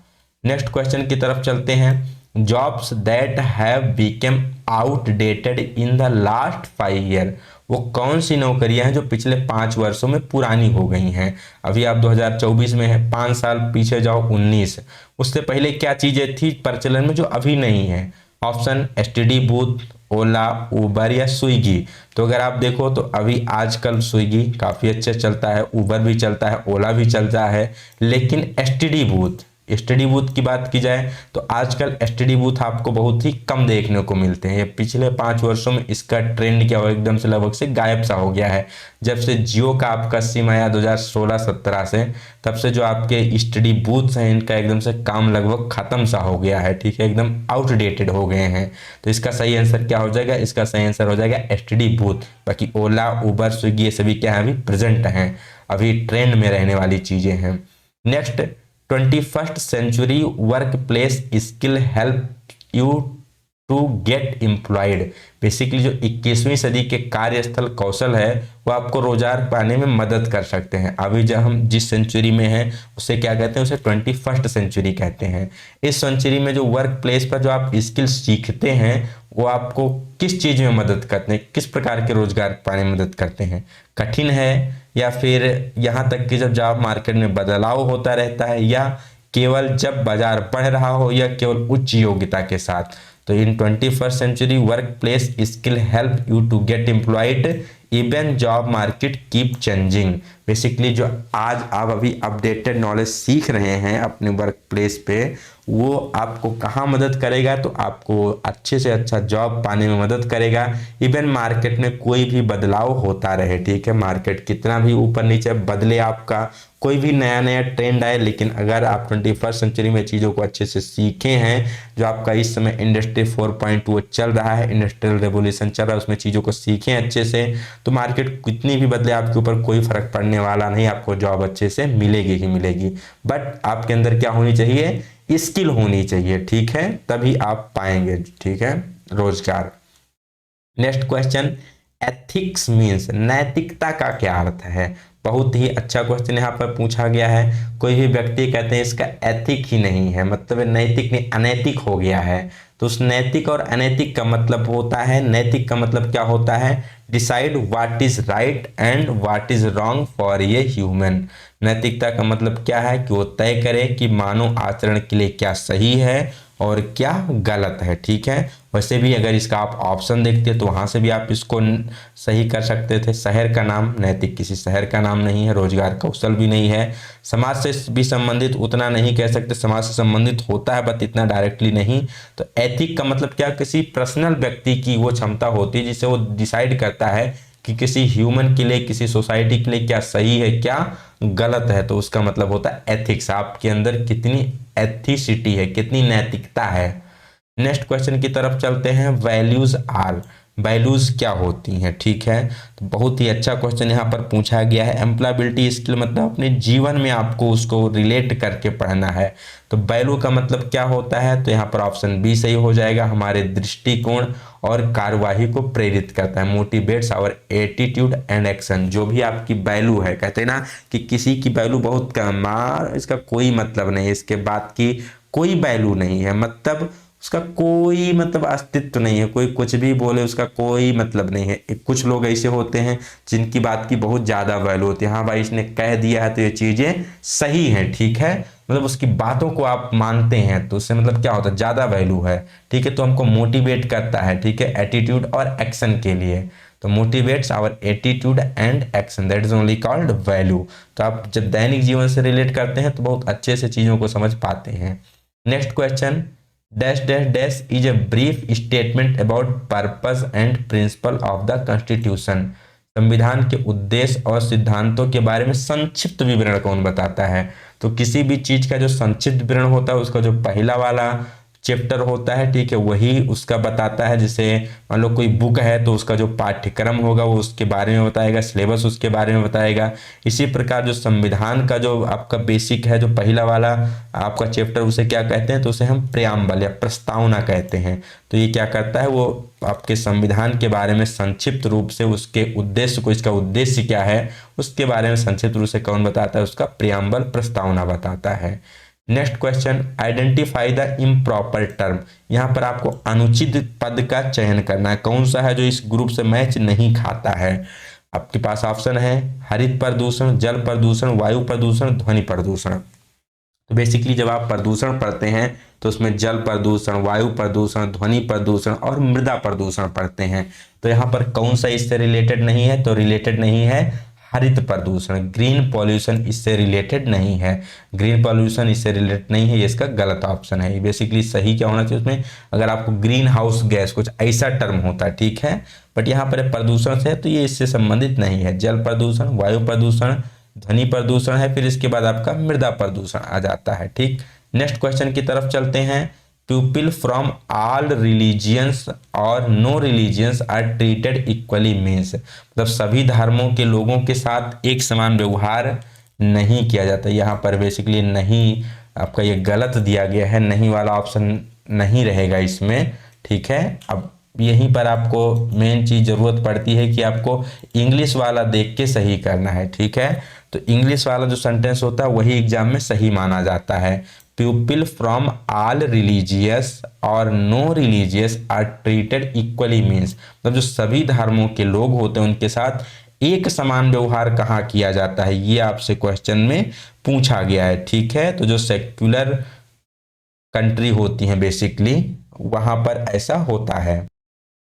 नेक्स्ट क्वेश्चन की तरफ चलते हैं। Jobs that have become outdated in the last 5 year, वो कौन सी नौकरियां हैं जो पिछले 5 वर्षों में पुरानी हो गई हैं। अभी आप 2024 में है, 5 साल पीछे जाओ 19, उससे पहले क्या चीजें थी प्रचलन में जो अभी नहीं है। ऑप्शन एसटीडी बूथ, ओला, उबर या स्विगी। तो अगर आप देखो तो अभी आजकल स्विगी काफ़ी अच्छे चलता है, उबर भी चलता है, ओला भी चलता है, लेकिन एसटीडी बूथ की बात की जाए तो आजकल एसटीडी बूथ आपको बहुत ही कम देखने को मिलते हैं। ये पिछले 5 वर्षों में इसका ट्रेंड क्या हुआ, एकदम से लगभग से गायब सा हो गया है। जब से जियो का आपका सिम आया 2016-17 से, तब से जो आपके एसटीडी बूथ हैं इनका एकदम से काम लगभग खत्म सा हो गया है, ठीक है, एकदम आउटडेटेड हो गए हैं। तो इसका सही आंसर क्या हो जाएगा, इसका सही आंसर हो जाएगा एसटीडी बूथ। बाकी ओला, उबर, स्विगी ये सभी क्या है, अभी प्रेजेंट हैं, अभी ट्रेंड में रहने वाली चीजें हैं। Next, 21st century work place skill help you to get employed. Basically जो 21वीं सदी के कार्यस्थल कौशल है वो आपको रोजगार पाने में मदद कर सकते हैं। अभी जब हम जिस सेंचुरी में हैं उसे क्या कहते हैं, उसे 21st सेंचुरी कहते हैं। इस सेंचुरी में जो वर्क प्लेस पर जो आप स्किल सीखते हैं वो आपको किस चीज़ में मदद करते हैं, किस प्रकार के रोजगार पाने में मदद करते हैं। कठिन है, या फिर यहाँ तक कि जब जॉब मार्केट में बदलाव होता रहता है, या केवल जब बाजार बढ़ रहा हो, या केवल उच्च योग्यता के साथ। तो in 21st century work place skill help you to get employed even job market keep changing. Basically जो आज आप अभी अपडेटेड नॉलेज सीख रहे हैं अपने वर्क प्लेस पे, वो आपको कहाँ मदद करेगा, तो आपको अच्छे से अच्छा जॉब पाने में मदद करेगा। इवन मार्केट में कोई भी बदलाव होता रहे, ठीक है, मार्केट कितना भी ऊपर नीचे बदले, आपका कोई भी नया नया ट्रेंड आए, लेकिन अगर आप 21st सेंचुरी में चीज़ों को अच्छे से सीखे हैं, जो आपका इस समय इंडस्ट्री 4.2 चल रहा है, इंडस्ट्रियल रेवोल्यूशन चल रहा है, उसमें चीज़ों को सीखें अच्छे से, तो मार्केट कितनी भी बदले आपके ऊपर कोई फर्क पड़ने वाला नहीं, आपको जॉब अच्छे से मिलेगी ही मिलेगी। बट आपके अंदर क्या होनी चाहिए, स्किल होनी चाहिए, ठीक है, तभी आप पाएंगे, ठीक है, रोजगार। नेक्स्ट क्वेश्चन, एथिक्स मीन्स, नैतिकता का क्या अर्थ है। बहुत ही अच्छा क्वेश्चन यहाँ पर पूछा गया है। कोई भी व्यक्ति कहते हैं इसका एथिक ही नहीं है, मतलब नैतिक नहीं अनैतिक हो गया है, तो उस नैतिक और अनैतिक का मतलब होता है, नैतिक का मतलब क्या होता है, decide what is right and what is wrong for a human. नैतिकता का मतलब क्या है कि वो तय करे कि मानव आचरण के लिए क्या सही है और क्या गलत है, ठीक है। वैसे भी अगर इसका आप ऑप्शन देखते तो वहां से भी आप इसको सही कर सकते थे। शहर का नाम, नैतिक किसी शहर का नाम नहीं है, रोजगार कौशल भी नहीं है, समाज से भी संबंधित उतना नहीं कह सकते, समाज से संबंधित होता है बट इतना डायरेक्टली नहीं। तो एथिक का मतलब क्या, किसी पर्सनल व्यक्ति की वो क्षमता होती है जिससे वो डिसाइड करता है कि किसी ह्यूमन के लिए, किसी सोसाइटी के लिए क्या सही है क्या गलत है, तो उसका मतलब होता है एथिक्स। आपके अंदर कितनी एथिसिटी है, कितनी नैतिकता है। नेक्स्ट क्वेश्चन की तरफ चलते हैं, वैल्यूज आर, वैल्यूज क्या होती हैं, ठीक है। तो बहुत ही अच्छा क्वेश्चन यहाँ पर पूछा गया है। एम्प्लॉयबिलिटी स्किल मतलब अपने जीवन में आपको उसको रिलेट करके पढ़ना है। तो वैल्यू का मतलब क्या होता है, तो यहाँ पर ऑप्शन बी सही हो जाएगा, हमारे दृष्टिकोण और कार्यवाही को प्रेरित करता है, motivates our attitude and action. जो भी आपकी वैल्यू है, कहते हैं ना कि किसी की वैल्यू बहुत कम, इसका कोई मतलब नहीं है, इसके बाद की कोई वैल्यू नहीं है, मतलब उसका कोई मतलब अस्तित्व नहीं है, कोई कुछ भी बोले उसका कोई मतलब नहीं है। कुछ लोग ऐसे होते हैं जिनकी बात की बहुत ज्यादा वैल्यू होती है, हाँ भाई इसने कह दिया है तो ये चीजें सही हैं, ठीक है, मतलब उसकी बातों को आप मानते हैं, तो उससे मतलब क्या होता है, ज्यादा वैल्यू है, ठीक है। तो हमको मोटिवेट करता है, ठीक है, एटीट्यूड और एक्शन के लिए। तो motivates our attitude and action, that is only called value. तो आप जब दैनिक जीवन से रिलेट करते हैं तो बहुत अच्छे से चीजों को समझ पाते हैं। Next question, dash dash dash is a brief statement about purpose and principle of the constitution. संविधान के उद्देश्य और सिद्धांतों के बारे में संक्षिप्त विवरण कौन बताता है। तो किसी भी चीज का जो संक्षिप्त विवरण होता है, उसका जो पहला वाला चैप्टर होता है, ठीक है, वही उसका बताता है। जैसे मान लो कोई बुक है तो उसका जो पाठ्यक्रम होगा वो उसके बारे में बताएगा, सिलेबस उसके बारे में बताएगा। इसी प्रकार जो संविधान का जो आपका बेसिक है, जो पहला वाला आपका चैप्टर, उसे क्या कहते हैं, तो उसे हम प्रेम्बल या प्रस्तावना कहते हैं। तो ये क्या करता है, वो आपके संविधान के बारे में संक्षिप्त रूप से उसके उद्देश्य को, इसका उद्देश्य क्या है उसके बारे में संक्षिप्त रूप से कौन बताता है, उसका प्रेम्बल प्रस्तावना बताता है। Next question, identify the improper term. यहाँ पर आपको अनुचित पद का चयन करना है, कौन सा है जो इस ग्रुप से मैच नहीं खाता है। आपके पास ऑप्शन है हरित प्रदूषण, जल प्रदूषण, वायु प्रदूषण, ध्वनि प्रदूषण। तो बेसिकली जब आप प्रदूषण पढ़ते हैं तो उसमें जल प्रदूषण, वायु प्रदूषण, ध्वनि प्रदूषण और मृदा प्रदूषण पढ़ते हैं। तो यहाँ पर कौन सा इससे रिलेटेड नहीं है, तो रिलेटेड नहीं है हरित प्रदूषण, ग्रीन पॉल्यूशन इससे रिलेटेड नहीं है, ग्रीन पॉल्यूशन इससे रिलेटेड नहीं है, ये इसका गलत ऑप्शन है। बेसिकली सही क्या होना चाहिए उसमें, अगर आपको ग्रीन हाउस गैस कुछ ऐसा टर्म होता है, ठीक है, बट यहाँ पर प्रदूषण से है तो ये इससे संबंधित नहीं है। जल प्रदूषण, वायु प्रदूषण, ध्वनि प्रदूषण है, फिर इसके बाद आपका मृदा प्रदूषण आ जाता है, ठीक। नेक्स्ट क्वेश्चन की तरफ चलते हैं, पीपल फ्रॉम ऑल रिलीजियंस और no religions are treated equally means, मतलब सभी धर्मों के लोगों के साथ एक समान व्यवहार नहीं किया जाता। यहाँ पर बेसिकली नहीं, आपका ये गलत दिया गया है, नहीं वाला ऑप्शन नहीं रहेगा इसमें, ठीक है। अब यहीं पर आपको मेन चीज जरूरत पड़ती है कि आपको इंग्लिश वाला देख के सही करना है, ठीक है। तो इंग्लिश वाला जो सेंटेंस होता है वही एग्जाम में सही माना जाता है। पीपल फ्रॉम ऑल रिलीजियस और no religious are treated equally means, मतलब जो सभी धर्मों के लोग होते हैं उनके साथ एक समान व्यवहार कहाँ किया जाता है, ये आपसे क्वेश्चन में पूछा गया है, ठीक है। तो जो सेक्युलर कंट्री होती हैं बेसिकली वहां पर ऐसा होता है।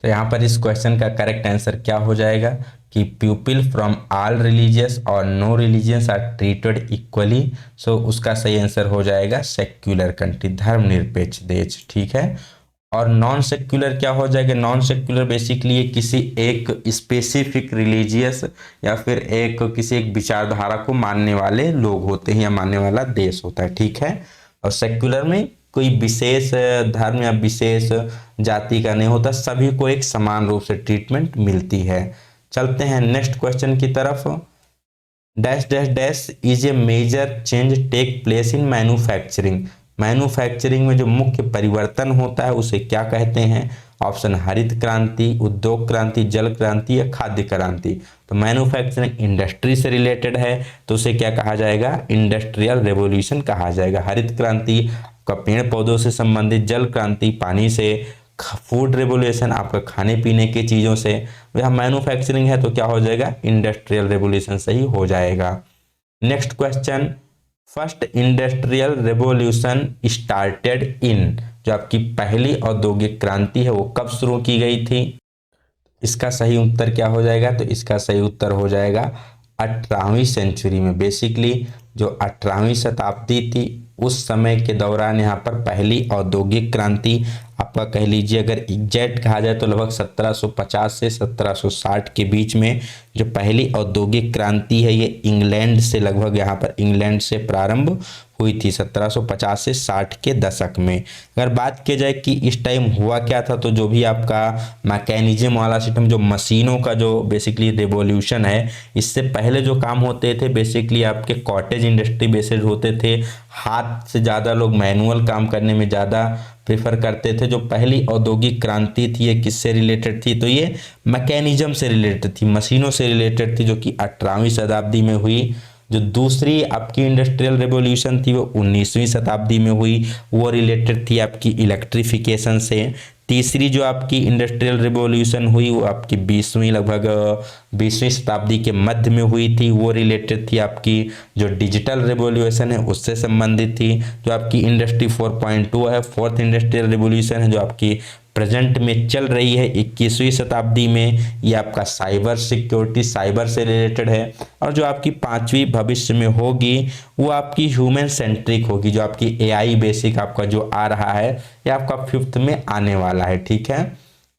तो यहाँ पर इस क्वेश्चन का करेक्ट आंसर क्या हो जाएगा, कि पीपल फ्रॉम ऑल रिलीजियस और no religions are treated equally. So उसका सही आंसर हो जाएगा सेक्युलर कंट्री, धर्मनिरपेक्ष देश, ठीक है। और नॉन सेक्युलर क्या हो जाएगा? नॉन सेक्युलर बेसिकली ये किसी एक स्पेसिफिक रिलीजियस या फिर किसी एक विचारधारा को मानने वाले लोग होते हैं या मानने वाला देश होता है, ठीक है। और सेक्युलर में कोई विशेष धर्म या विशेष जाति का नहीं होता, सभी को एक समान रूप से ट्रीटमेंट मिलती है। चलते हैं नेक्स्ट क्वेश्चन की तरफ। Dash dash dash is a major change take place in manufacturing. Manufacturing में जो मुख्य परिवर्तन होता है उसे क्या कहते हैं? ऑप्शन हरित क्रांति, उद्योग क्रांति, जल क्रांति या खाद्य क्रांति। तो मैन्युफैक्चरिंग इंडस्ट्री से रिलेटेड है तो उसे क्या कहा जाएगा? इंडस्ट्रियल रेवोल्यूशन कहा जाएगा। हरित क्रांति आपका पेड़ पौधों से संबंधित, जल क्रांति पानी से, फूड रेवोल्यूशन आपका खाने पीने की चीज़ों से, यहाँ मैन्युफैक्चरिंग है तो क्या हो जाएगा? इंडस्ट्रियल रेवोल्यूशन सही हो जाएगा। Next question, first industrial revolution started in, जो आपकी पहली औद्योगिक क्रांति है वो कब शुरू की गई थी? इसका सही उत्तर क्या हो जाएगा? तो इसका सही उत्तर हो जाएगा 18वीं सेंचुरी में। बेसिकली जो 18वीं शताब्दी थी उस समय के दौरान यहाँ पर पहली औद्योगिक क्रांति आपका कह लीजिए, अगर एग्जैक्ट कहा जाए तो लगभग 1750 से 1760 के बीच में जो पहली औद्योगिक क्रांति है ये इंग्लैंड से, लगभग यहाँ पर इंग्लैंड से प्रारंभ हुई थी 1750 से 60 के दशक में। अगर बात की जाए कि इस टाइम हुआ क्या था, तो जो भी आपका मैकेनिज्म वाला सिस्टम, जो मशीनों का जो बेसिकली रेवोल्यूशन है, इससे पहले जो काम होते थे बेसिकली आपके कॉटेज इंडस्ट्री बेस्ड होते थे। हाथ से ज़्यादा लोग मैनुअल काम करने में ज़्यादा प्रेफर करते थे। जो पहली औद्योगिक क्रांति थी ये किससे रिलेटेड थी? तो ये मैकेनिज्म से रिलेटेड थी, मशीनों से रिलेटेड थी, जो कि 18वीं शताब्दी में हुई। जो दूसरी आपकी इंडस्ट्रियल रेवोल्यूशन थी वो 19वीं शताब्दी में हुई, वो रिलेटेड थी आपकी इलेक्ट्रिफिकेशन से। तीसरी जो आपकी इंडस्ट्रियल रिवॉल्यूशन हुई वो आपकी 20वीं, लगभग 20वीं शताब्दी के मध्य में हुई थी, वो रिलेटेड थी आपकी जो डिजिटल रिवॉल्यूशन है उससे संबंधित थी। जो आपकी इंडस्ट्री 4.2 है, फोर्थ इंडस्ट्रियल रिवॉल्यूशन है, जो आपकी प्रेजेंट में चल रही है 21वीं शताब्दी में, ये आपका साइबर सिक्योरिटी, साइबर से रिलेटेड है। और जो आपकी 5वीं भविष्य में होगी वो आपकी ह्यूमन सेंट्रिक होगी, जो आपकी एआई बेसिक आपका जो आ रहा है ये आपका 5th में आने वाला है, ठीक है।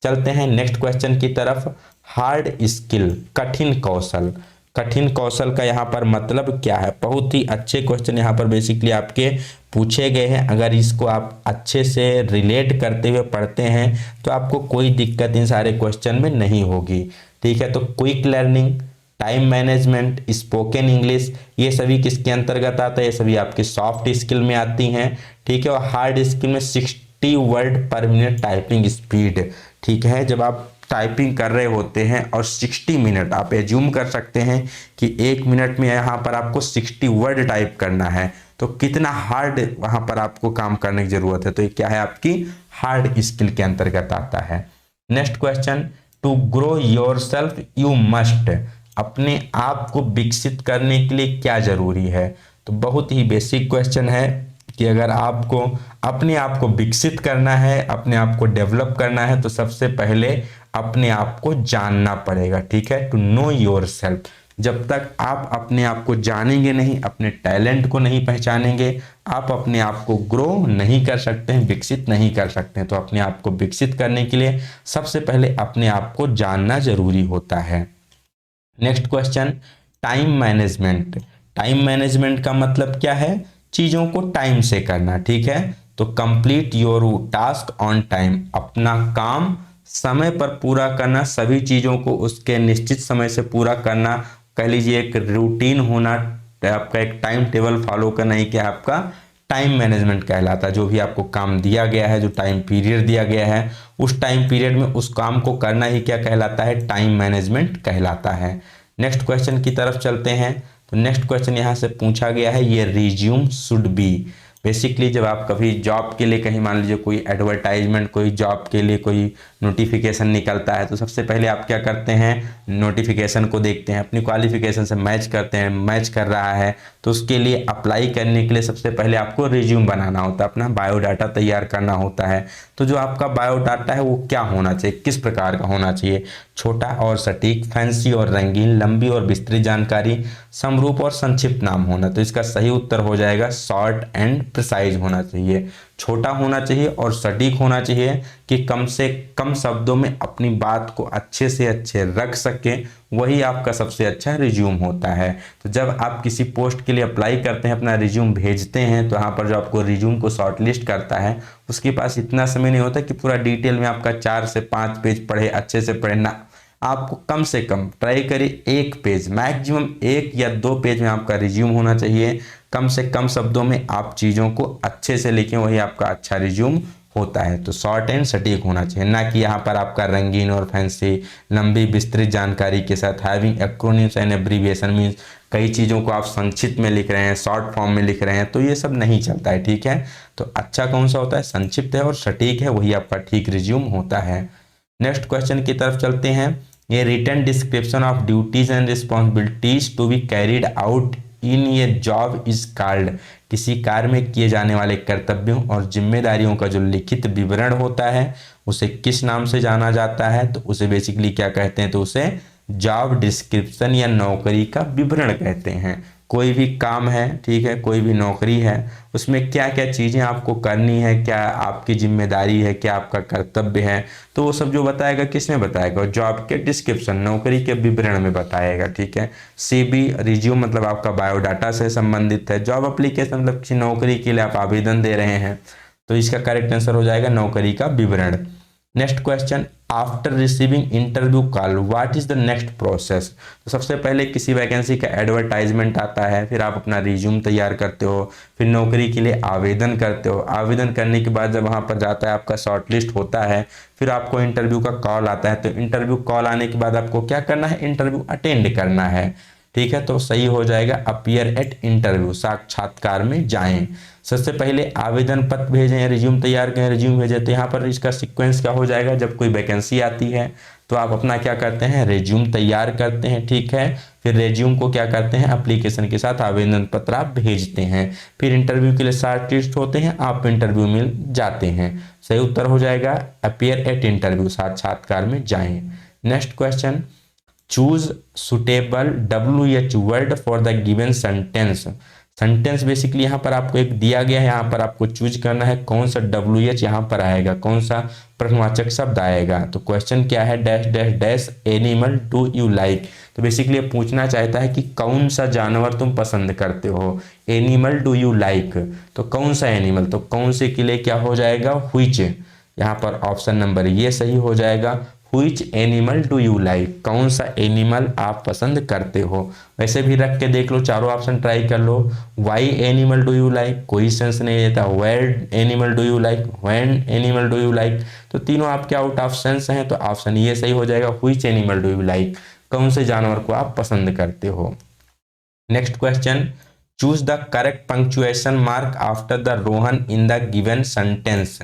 चलते हैं नेक्स्ट क्वेश्चन की तरफ। हार्ड स्किल, कठिन कौशल। कठिन कौशल का यहाँ पर मतलब क्या है? बहुत ही अच्छे क्वेश्चन यहाँ पर बेसिकली आपके पूछे गए हैं। अगर इसको आप अच्छे से रिलेट करते हुए पढ़ते हैं तो आपको कोई दिक्कत इन सारे क्वेश्चन में नहीं होगी, ठीक है। तो quick learning, time management, spoken English, ये सभी किसके अंतर्गत आता है? ये सभी आपके सॉफ्ट स्किल में आती हैं, ठीक है। और हार्ड स्किल में 60 वर्ड पर मिनट टाइपिंग स्पीड, ठीक है। जब आप टाइपिंग कर रहे होते हैं और 60 मिनट, आप एज्यूम कर सकते हैं कि 1 मिनट में यहाँ पर आपको 60 वर्ड टाइप करना है, तो कितना हार्ड वहाँ पर आपको काम करने की जरूरत है। तो ये क्या है? आपकी हार्ड स्किल के अंतर्गत आता है। Next question, to grow yourself you must, अपने आप को विकसित करने के लिए क्या जरूरी है? तो बहुत ही बेसिक क्वेश्चन है कि अगर आपको अपने आप को विकसित करना है, अपने आप को डेवलप करना है, तो सबसे पहले अपने आप को जानना पड़ेगा, ठीक है। टू नो योर सेल्फ, जब तक आप अपने आप को जानेंगे नहीं, अपने टैलेंट को नहीं पहचानेंगे, आप अपने आप को ग्रो नहीं कर सकते हैं, विकसित नहीं कर सकते हैं। तो अपने आप को विकसित करने के लिए सबसे पहले अपने आप को जानना जरूरी होता है। Next question, time management. Time management का मतलब क्या है? चीज़ों को टाइम से करना, ठीक है। तो complete your task on time, अपना काम समय पर पूरा करना, सभी चीज़ों को उसके निश्चित समय से पूरा करना, कह लीजिए एक रूटीन होना, आपका एक टाइम टेबल फॉलो करना ही क्या आपका टाइम मैनेजमेंट कहलाता है। जो भी आपको काम दिया गया है, जो टाइम पीरियड दिया गया है, उस टाइम पीरियड में उस काम को करना ही क्या कहलाता है? टाइम मैनेजमेंट कहलाता है। नेक्स्ट क्वेश्चन की तरफ चलते हैं। तो नेक्स्ट क्वेश्चन यहाँ से पूछा गया है, ये रिज्यूम शुड बी। बेसिकली जब आप कभी जॉब के लिए कहीं मान लीजिए कोई एडवर्टाइजमेंट, कोई जॉब के लिए कोई नोटिफिकेशन निकलता है, तो सबसे पहले आप क्या करते हैं? नोटिफिकेशन को देखते हैं, अपनी क्वालिफिकेशन से मैच करते हैं, मैच कर रहा है तो उसके लिए अप्लाई करने के लिए सबसे पहले आपको रिज्यूम बनाना होता है, अपना बायोडाटा तैयार करना होता है। तो जो आपका बायोडाटा है वो क्या होना चाहिए, किस प्रकार का होना चाहिए? छोटा और सटीक, फैंसी और रंगीन, लंबी और विस्तृत जानकारी, समरूप और संक्षिप्त नाम होना। तो इसका सही उत्तर हो जाएगा शॉर्ट एंड प्रिसाइज होना चाहिए। छोटा होना चाहिए और सटीक होना चाहिए कि कम से कम शब्दों में अपनी बात को अच्छे से अच्छे रख सके, वही आपका सबसे अच्छा रिज्यूम होता है। तो जब आप किसी पोस्ट के लिए अप्लाई करते हैं, अपना रिज्यूम भेजते हैं, तो यहाँ पर जो आपको रिज्यूम को शॉर्टलिस्ट करता है उसके पास इतना समय नहीं होता कि पूरा डिटेल में आपका 4 से 5 पेज पढ़े, अच्छे से पढ़े ना। आपको कम से कम ट्राई करिए 1 पेज, मैक्सिमम 1 या 2 पेज में आपका रिज्यूम होना चाहिए। कम से कम शब्दों में आप चीज़ों को अच्छे से लिखें, वही आपका अच्छा रिज्यूम होता है। तो शॉर्ट एंड सटीक होना चाहिए, ना कि यहाँ पर आपका रंगीन और फैंसी, लंबी विस्तृत जानकारी के साथ having acronyms and abbreviation means कई चीज़ों को आप संक्षिप्त में लिख रहे हैं, शॉर्ट फॉर्म में लिख रहे हैं, तो ये सब नहीं चलता है। ठीक है, तो अच्छा कौन सा होता है? संक्षिप्त है और सटीक है, वही आपका ठीक रिज्यूम होता है। नेक्स्ट क्वेश्चन की तरफ चलते हैं। ये written description of duties and responsibilities to be carried out in ये जॉब इज कॉल्ड। किसी कार्य में किए जाने वाले कर्तव्यों और जिम्मेदारियों का जो लिखित विवरण होता है उसे किस नाम से जाना जाता है? तो उसे बेसिकली क्या कहते हैं? तो उसे जॉब डिस्क्रिप्शन या नौकरी का विवरण कहते हैं। कोई भी काम है, ठीक है, कोई भी नौकरी है, उसमें क्या क्या चीज़ें आपको करनी है, क्या आपकी जिम्मेदारी है, क्या आपका कर्तव्य है, तो वो सब जो बताएगा किसमें बताएगा? जॉब के डिस्क्रिप्शन, नौकरी के विवरण में बताएगा। ठीक है, सीबी रिज्यूम मतलब आपका बायोडाटा से संबंधित है। जॉब एप्लीकेशन मतलब किसी नौकरी के लिए आप आवेदन दे रहे हैं, तो इसका करेक्ट आंसर हो जाएगा नौकरी का विवरण। Next question, after receiving interview call what is the next process? तो सबसे पहले किसी वैकेंसी का एडवर्टाइजमेंट आता है, फिर आप अपना रिज्यूम तैयार करते हो, फिर नौकरी के लिए आवेदन करते हो। आवेदन करने के बाद जब वहाँ पर जाता है, आपका शॉर्टलिस्ट होता है, फिर आपको इंटरव्यू का कॉल आता है। तो इंटरव्यू कॉल आने के बाद आपको क्या करना है? इंटरव्यू अटेंड करना है। ठीक है, तो सही हो जाएगा अपीयर एट इंटरव्यू, साक्षात्कार में जाएं। सबसे पहले आवेदन पत्र भेजें या रिज्यूम तैयार करें, रिज्यूम भेजें। तो यहाँ पर इसका सीक्वेंस क्या हो जाएगा? जब कोई वैकेंसी आती है तो आप अपना क्या करते हैं? रिज्यूम तैयार करते हैं। ठीक है, फिर रिज्यूम को क्या करते हैं? एप्लीकेशन के साथ आवेदन पत्र आप भेजते हैं, फिर इंटरव्यू के लिए शॉर्टलिस्ट होते हैं, आप इंटरव्यू में जाते हैं। सही उत्तर हो जाएगा अपीयर एट इंटरव्यू, साक्षात्कार में जाएं। Next question, choose suitable WH word for the given sentence. Sentence basically यहाँ पर आपको एक दिया गया है, यहाँ पर आपको चूज करना है कौन सा WH यहाँ पर आएगा, कौन सा प्रश्नवाचक शब्द आएगा। तो क्वेश्चन क्या है? Dash dash dash animal do you like. तो बेसिकली पूछना चाहता है कि कौन सा जानवर तुम पसंद करते हो। एनिमल डू यू लाइक, तो कौन सा एनिमल, तो कौन से के लिए क्या हो जाएगा? व्हिच। यहाँ पर ऑप्शन नंबर ये सही हो जाएगा। Which animal do you like, कौन सा एनिमल आप पसंद करते हो। वैसे भी रख के देख लो, चारों ऑप्शन ट्राई कर लो। Why animal do you like, कोई सेंस नहीं देता। Where animal do you like, when animal do you like, तो तीनों आपके आउट ऑफ सेंस हैं। तो ऑप्शन ये सही हो जाएगा, Which animal do you like, कौन से जानवर को आप पसंद करते हो। Next question, choose the correct punctuation mark after the Rohan in the given sentence.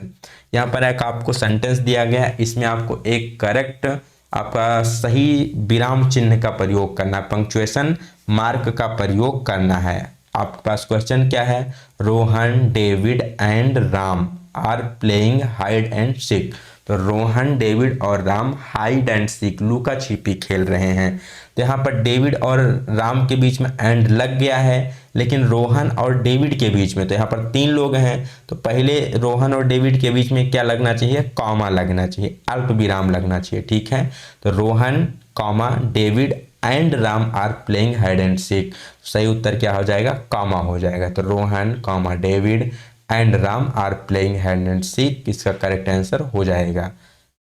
यहाँ पर एक आपको सेंटेंस दिया गया है, इसमें आपको एक करेक्ट आपका सही विराम चिन्ह का प्रयोग करना है, पंक्चुएशन मार्क का प्रयोग करना है। आपके पास क्वेश्चन क्या है? Rohan, David and Ram are playing hide and seek. तो रोहन, डेविड और राम हाइड एंड सीक, लुका छिपी खेल रहे हैं। तो यहाँ पर डेविड और राम के बीच में एंड लग गया है, लेकिन रोहन और डेविड के बीच में, तो यहाँ पर 3 लोग हैं, तो पहले रोहन और डेविड के बीच में क्या लगना चाहिए? कॉमा लगना चाहिए, अल्प विराम लगना चाहिए। ठीक है, तो Rohan comma David and Ram are playing hide and seek, सही उत्तर क्या हो जाएगा? कॉमा हो जाएगा। तो Rohan comma David and Ram are playing hide and seek, इसका करेक्ट आंसर हो जाएगा।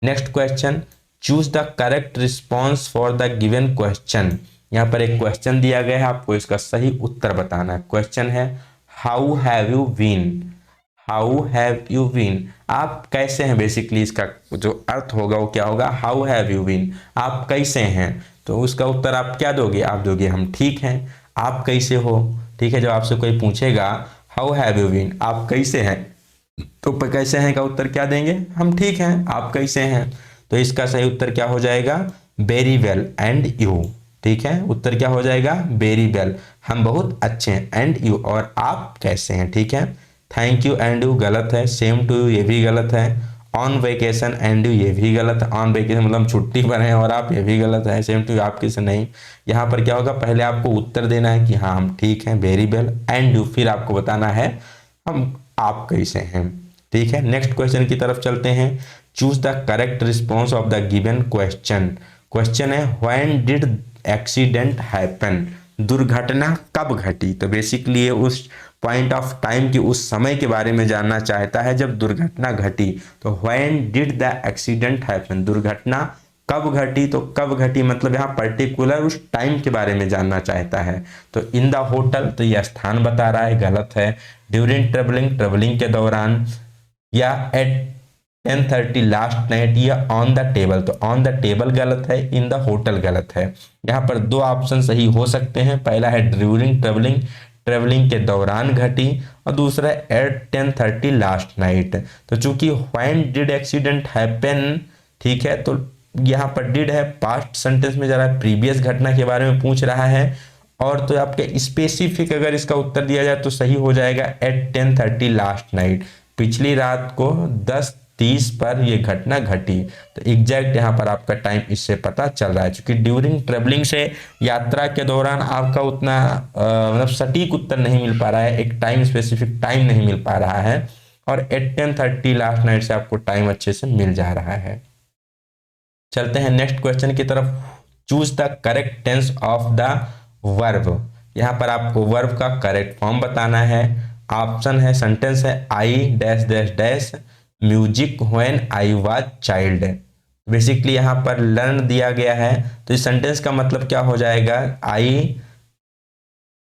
Next question, choose the correct response for the given question. यहाँ पर एक क्वेश्चन दिया गया है, आपको इसका सही उत्तर बताना है। क्वेश्चन है how have you been, how have you been, आप कैसे हैं। बेसिकली इसका जो अर्थ होगा वो क्या होगा? हाउ हैव यू बीन, आप कैसे हैं। तो उसका उत्तर आप क्या दोगे? आप दोगे हम ठीक हैं। आप कैसे हो? ठीक है, जब आपसे कोई पूछेगा हाउ हैव यू बीन, आप कैसे हैं, तो कैसे हैं का उत्तर क्या देंगे? हम ठीक हैं। आप कैसे हैं? तो इसका सही उत्तर क्या हो जाएगा? Very well and you. ठीक है, उत्तर क्या हो जाएगा, वेरी वेल, हम बहुत अच्छे हैं। एंड यू, और आप कैसे हैं, ठीक है। थैंक यू एंड यू गलत है, सेम टू यू ये भी गलत है, ऑन वेकेशन एंड यू ये भी गलत है, ऑन वेकेशन मतलब छुट्टी पर हैं और आप, ये भी गलत है, सेम टू यू आप किसे नहीं। यहाँ पर क्या होगा, पहले आपको उत्तर देना है कि हाँ हम ठीक हैं, वेरी वेल, एंड यू फिर आपको बताना है हम आप कैसे हैं, ठीक है। नेक्स्ट क्वेश्चन की तरफ चलते हैं। Choose the correct response of the given question. Question है व्हेन डिड एक्सीडेंट हैपन, दुर्घटना कब घटी। तो बेसिकली ये उस पॉइंट ऑफ टाइम की, उस समय के बारे में जानना चाहता है जब दुर्घटना घटी। तो when did the accident happen, दुर्घटना कब घटी। तो कब घटी मतलब यहाँ पर्टिकुलर उस टाइम के बारे में जानना चाहता है। तो इन द होटल, तो यह स्थान बता रहा है, गलत है। ड्यूरिंग ट्रेवलिंग, ट्रेवलिंग के दौरान, या एट 10:30 लास्ट नाइट, या ऑन द टेबल। तो ऑन द टेबल गलत है, इन द होटल गलत है। यहाँ पर दो ऑप्शन सही हो सकते हैं, पहला है ड्यूरिंग ट्रेवलिंग, ट्रेवलिंग के दौरान घटी, और दूसरा एट 10:30 लास्ट नाइट। तो चूंकि व्हेन डिड एक्सीडेंट हैपन, ठीक है, तो यहाँ पर डिड है, पास्ट सेंटेंस में जरा प्रीवियस घटना के बारे में पूछ रहा है, और तो आपके स्पेसिफिक अगर इसका उत्तर दिया जाए तो सही हो जाएगा एट 10:30 लास्ट नाइट, पिछली रात को 10:30 पर यह घटना घटी। तो एग्जैक्ट यहाँ पर आपका टाइम इससे पता चल रहा है, क्योंकि ड्यूरिंग ट्रेवलिंग से यात्रा के दौरान आपका उतना मतलब सटीक उत्तर नहीं मिल पा रहा है, एक टाइम स्पेसिफिक टाइम नहीं मिल पा रहा है, और एट 10:30 लास्ट नाइट से आपको टाइम अच्छे से मिल जा रहा है। चलते हैं नेक्स्ट क्वेश्चन की तरफ। Choose the correct tense of the verb. यहाँ पर आपको वर्ब का करेक्ट फॉर्म बताना है। ऑप्शन है, सेंटेंस है, I dash dash dash music when I was child. Basically यहाँ पर लर्न दिया गया है, तो इस सेंटेंस का मतलब क्या हो जाएगा, I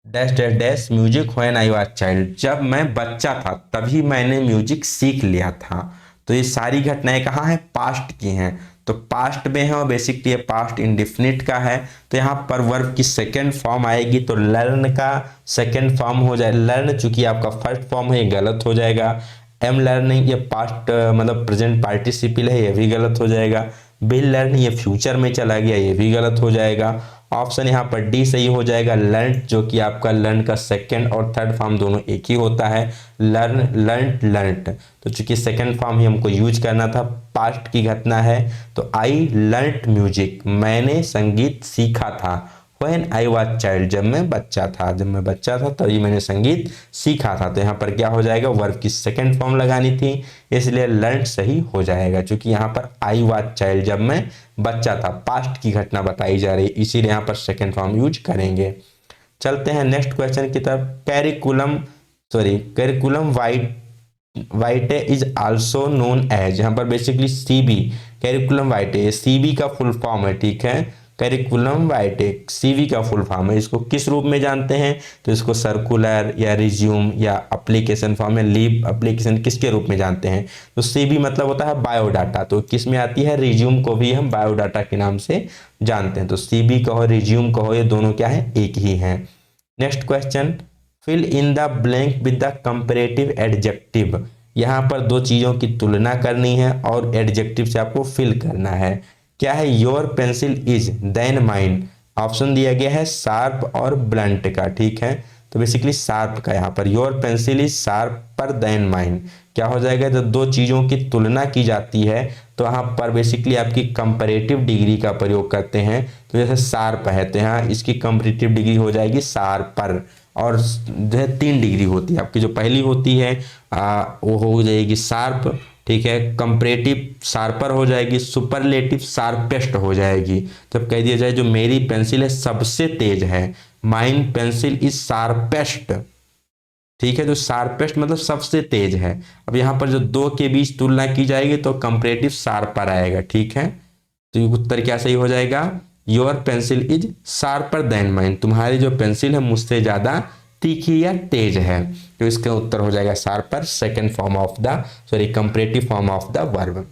dash dash dash music when I was child, जब मैं बच्चा था तभी मैंने म्यूजिक सीख लिया था। तो ये सारी घटनाएं कहाँ हैं, पास्ट की हैं, तो पास्ट में है, और बेसिकली ये पास्ट इंडेफिनिट का है। तो यहाँ पर वर्ब की सेकंड फॉर्म आएगी, तो लर्न का सेकंड फॉर्म हो जाए लर्न, चूंकि आपका फर्स्ट फॉर्म है ये गलत हो जाएगा। एम लर्निंग, ये पास्ट मतलब प्रेजेंट पार्टिसिपल है, ये भी गलत हो जाएगा। विल लर्न, ये फ्यूचर में चला गया, ये भी गलत हो जाएगा। ऑप्शन यहाँ पर डी सही हो जाएगा, लर्न, जो कि आपका लर्न का सेकंड और थर्ड फॉर्म दोनों एक ही होता है, लर्न लर्न लर्नड। तो चूंकि सेकंड फॉर्म ही हमको यूज करना था, पास्ट की घटना है, तो आई लर्नड म्यूजिक, मैंने संगीत सीखा था। व्हेन आई वाज चाइल्ड, जब मैं बच्चा था तभी मैंने संगीत सीखा था। तो यहाँ पर क्या हो जाएगा, वर्ब की सेकंड फॉर्म लगानी थी, इसलिए लर्न सही हो जाएगा, क्योंकि यहाँ पर आई वाज चाइल्ड, जब मैं बच्चा था, पास्ट की घटना बताई जा रही है, इसीलिए यहाँ पर सेकंड फॉर्म यूज करेंगे। चलते हैं नेक्स्ट क्वेश्चन की तरफ। Curriculum vitae is also known as, यहाँ पर बेसिकली सीबी, कैरिकुलम वाइटे, ये सीबी का फुल फॉर्म है, ठीक है। कैरिकुलम वाइटे सीवी का फुल फॉर्म है, इसको किस रूप में जानते हैं, तो इसको सर्कुलर या रिज्यूम या एप्लीकेशन फॉर्म में, लीव एप्लीकेशन किसके रूप में जानते हैं, तो सीवी मतलब होता है बायोडाटा, तो किस में आती है, रिज्यूम को भी हम बायोडाटा के नाम से जानते हैं। तो सीवी कहो रिज्यूम कहो, ये दोनों क्या है, एक ही हैं। Next question, fill in the blank with the comparative adjective. यहाँ पर दो चीजों की तुलना करनी है और एडजेक्टिव से आपको फिल करना है। क्या है, your pencil is then mine, option दिया गया है शार्प और ब्लंट का, ठीक है। तो बेसिकली शार्प का, यहाँ per your pencil is sharper then mine, क्या हो जाएगा, जब दो चीजों की तुलना की जाती है तो यहाँ पर बेसिकली आपकी कंपैरेटिव डिग्री का प्रयोग करते हैं। तो जैसे शार्प है, तो यहाँ इसकी कंपैरेटिव डिग्री हो जाएगी शार्पर, और जो है 3 डिग्री होती है आपकी, जो पहली होती है वो हो जाएगी शार्प, ठीक है, कंपैरेटिव शार्पर हो जाएगी, सुपरलेटिव शार्पेस्ट हो जाएगी। तब कह दिया जाए जो मेरी पेंसिल है सबसे तेज है, माइन पेंसिल इज शार्पेस्ट, ठीक है, तो शार्पेस्ट मतलब सबसे तेज है। अब यहाँ पर जो दो के बीच तुलना की जाएगी तो कंपैरेटिव शार्पर आएगा, ठीक है। तो ये उत्तर क्या सही हो जाएगा, your pencil is sharper then mine, तुम्हारी जो पेंसिल है मुझसे ज्यादा तीखी या तेज है, तो इसका उत्तर हो जाएगा sharper, second form of the comparative form of the verb,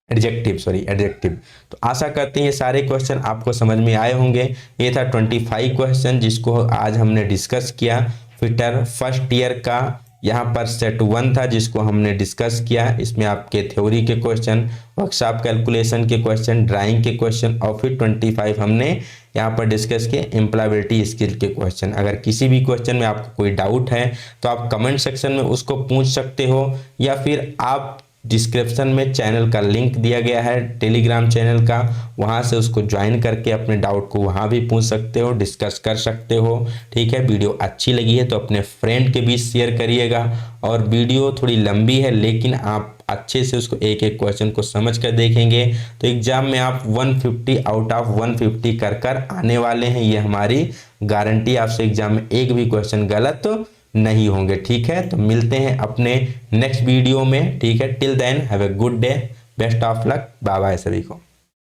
adjective. तो आशा करते हैं ये सारे क्वेश्चन आपको समझ में आए होंगे। ये था 25 क्वेश्चन जिसको आज हमने डिस्कस किया। फिटर फर्स्ट ईयर का यहाँ पर सेट 1 था जिसको हमने डिस्कस किया। इसमें आपके थ्योरी के क्वेश्चन, वर्कशॉप कैलकुलेशन के क्वेश्चन, ड्राइंग के क्वेश्चन, और फिर 25 हमने यहाँ पर डिस्कस किए एम्प्लॉयबिलिटी स्किल के क्वेश्चन। अगर किसी भी क्वेश्चन में आपको कोई डाउट है तो आप कमेंट सेक्शन में उसको पूछ सकते हो, या फिर आप डिस्क्रिप्शन में चैनल का लिंक दिया गया है टेलीग्राम चैनल का, वहां से उसको ज्वाइन करके अपने डाउट को वहां भी पूछ सकते हो, डिस्कस कर सकते हो। ठीक है, वीडियो अच्छी लगी है तो अपने फ्रेंड के बीच शेयर करिएगा। और वीडियो थोड़ी लंबी है लेकिन आप अच्छे से उसको एक एक क्वेश्चन को समझ कर देखेंगे तो एग्जाम में आप 150 आउट ऑफ 150 कर आने वाले हैं, ये हमारी गारंटी। आपसे एग्जाम में एक भी क्वेश्चन गलत तो नहीं होंगे। ठीक है, तो मिलते हैं अपने नेक्स्ट वीडियो में। ठीक है, till then have a good day, best of luck, bye bye सभी को।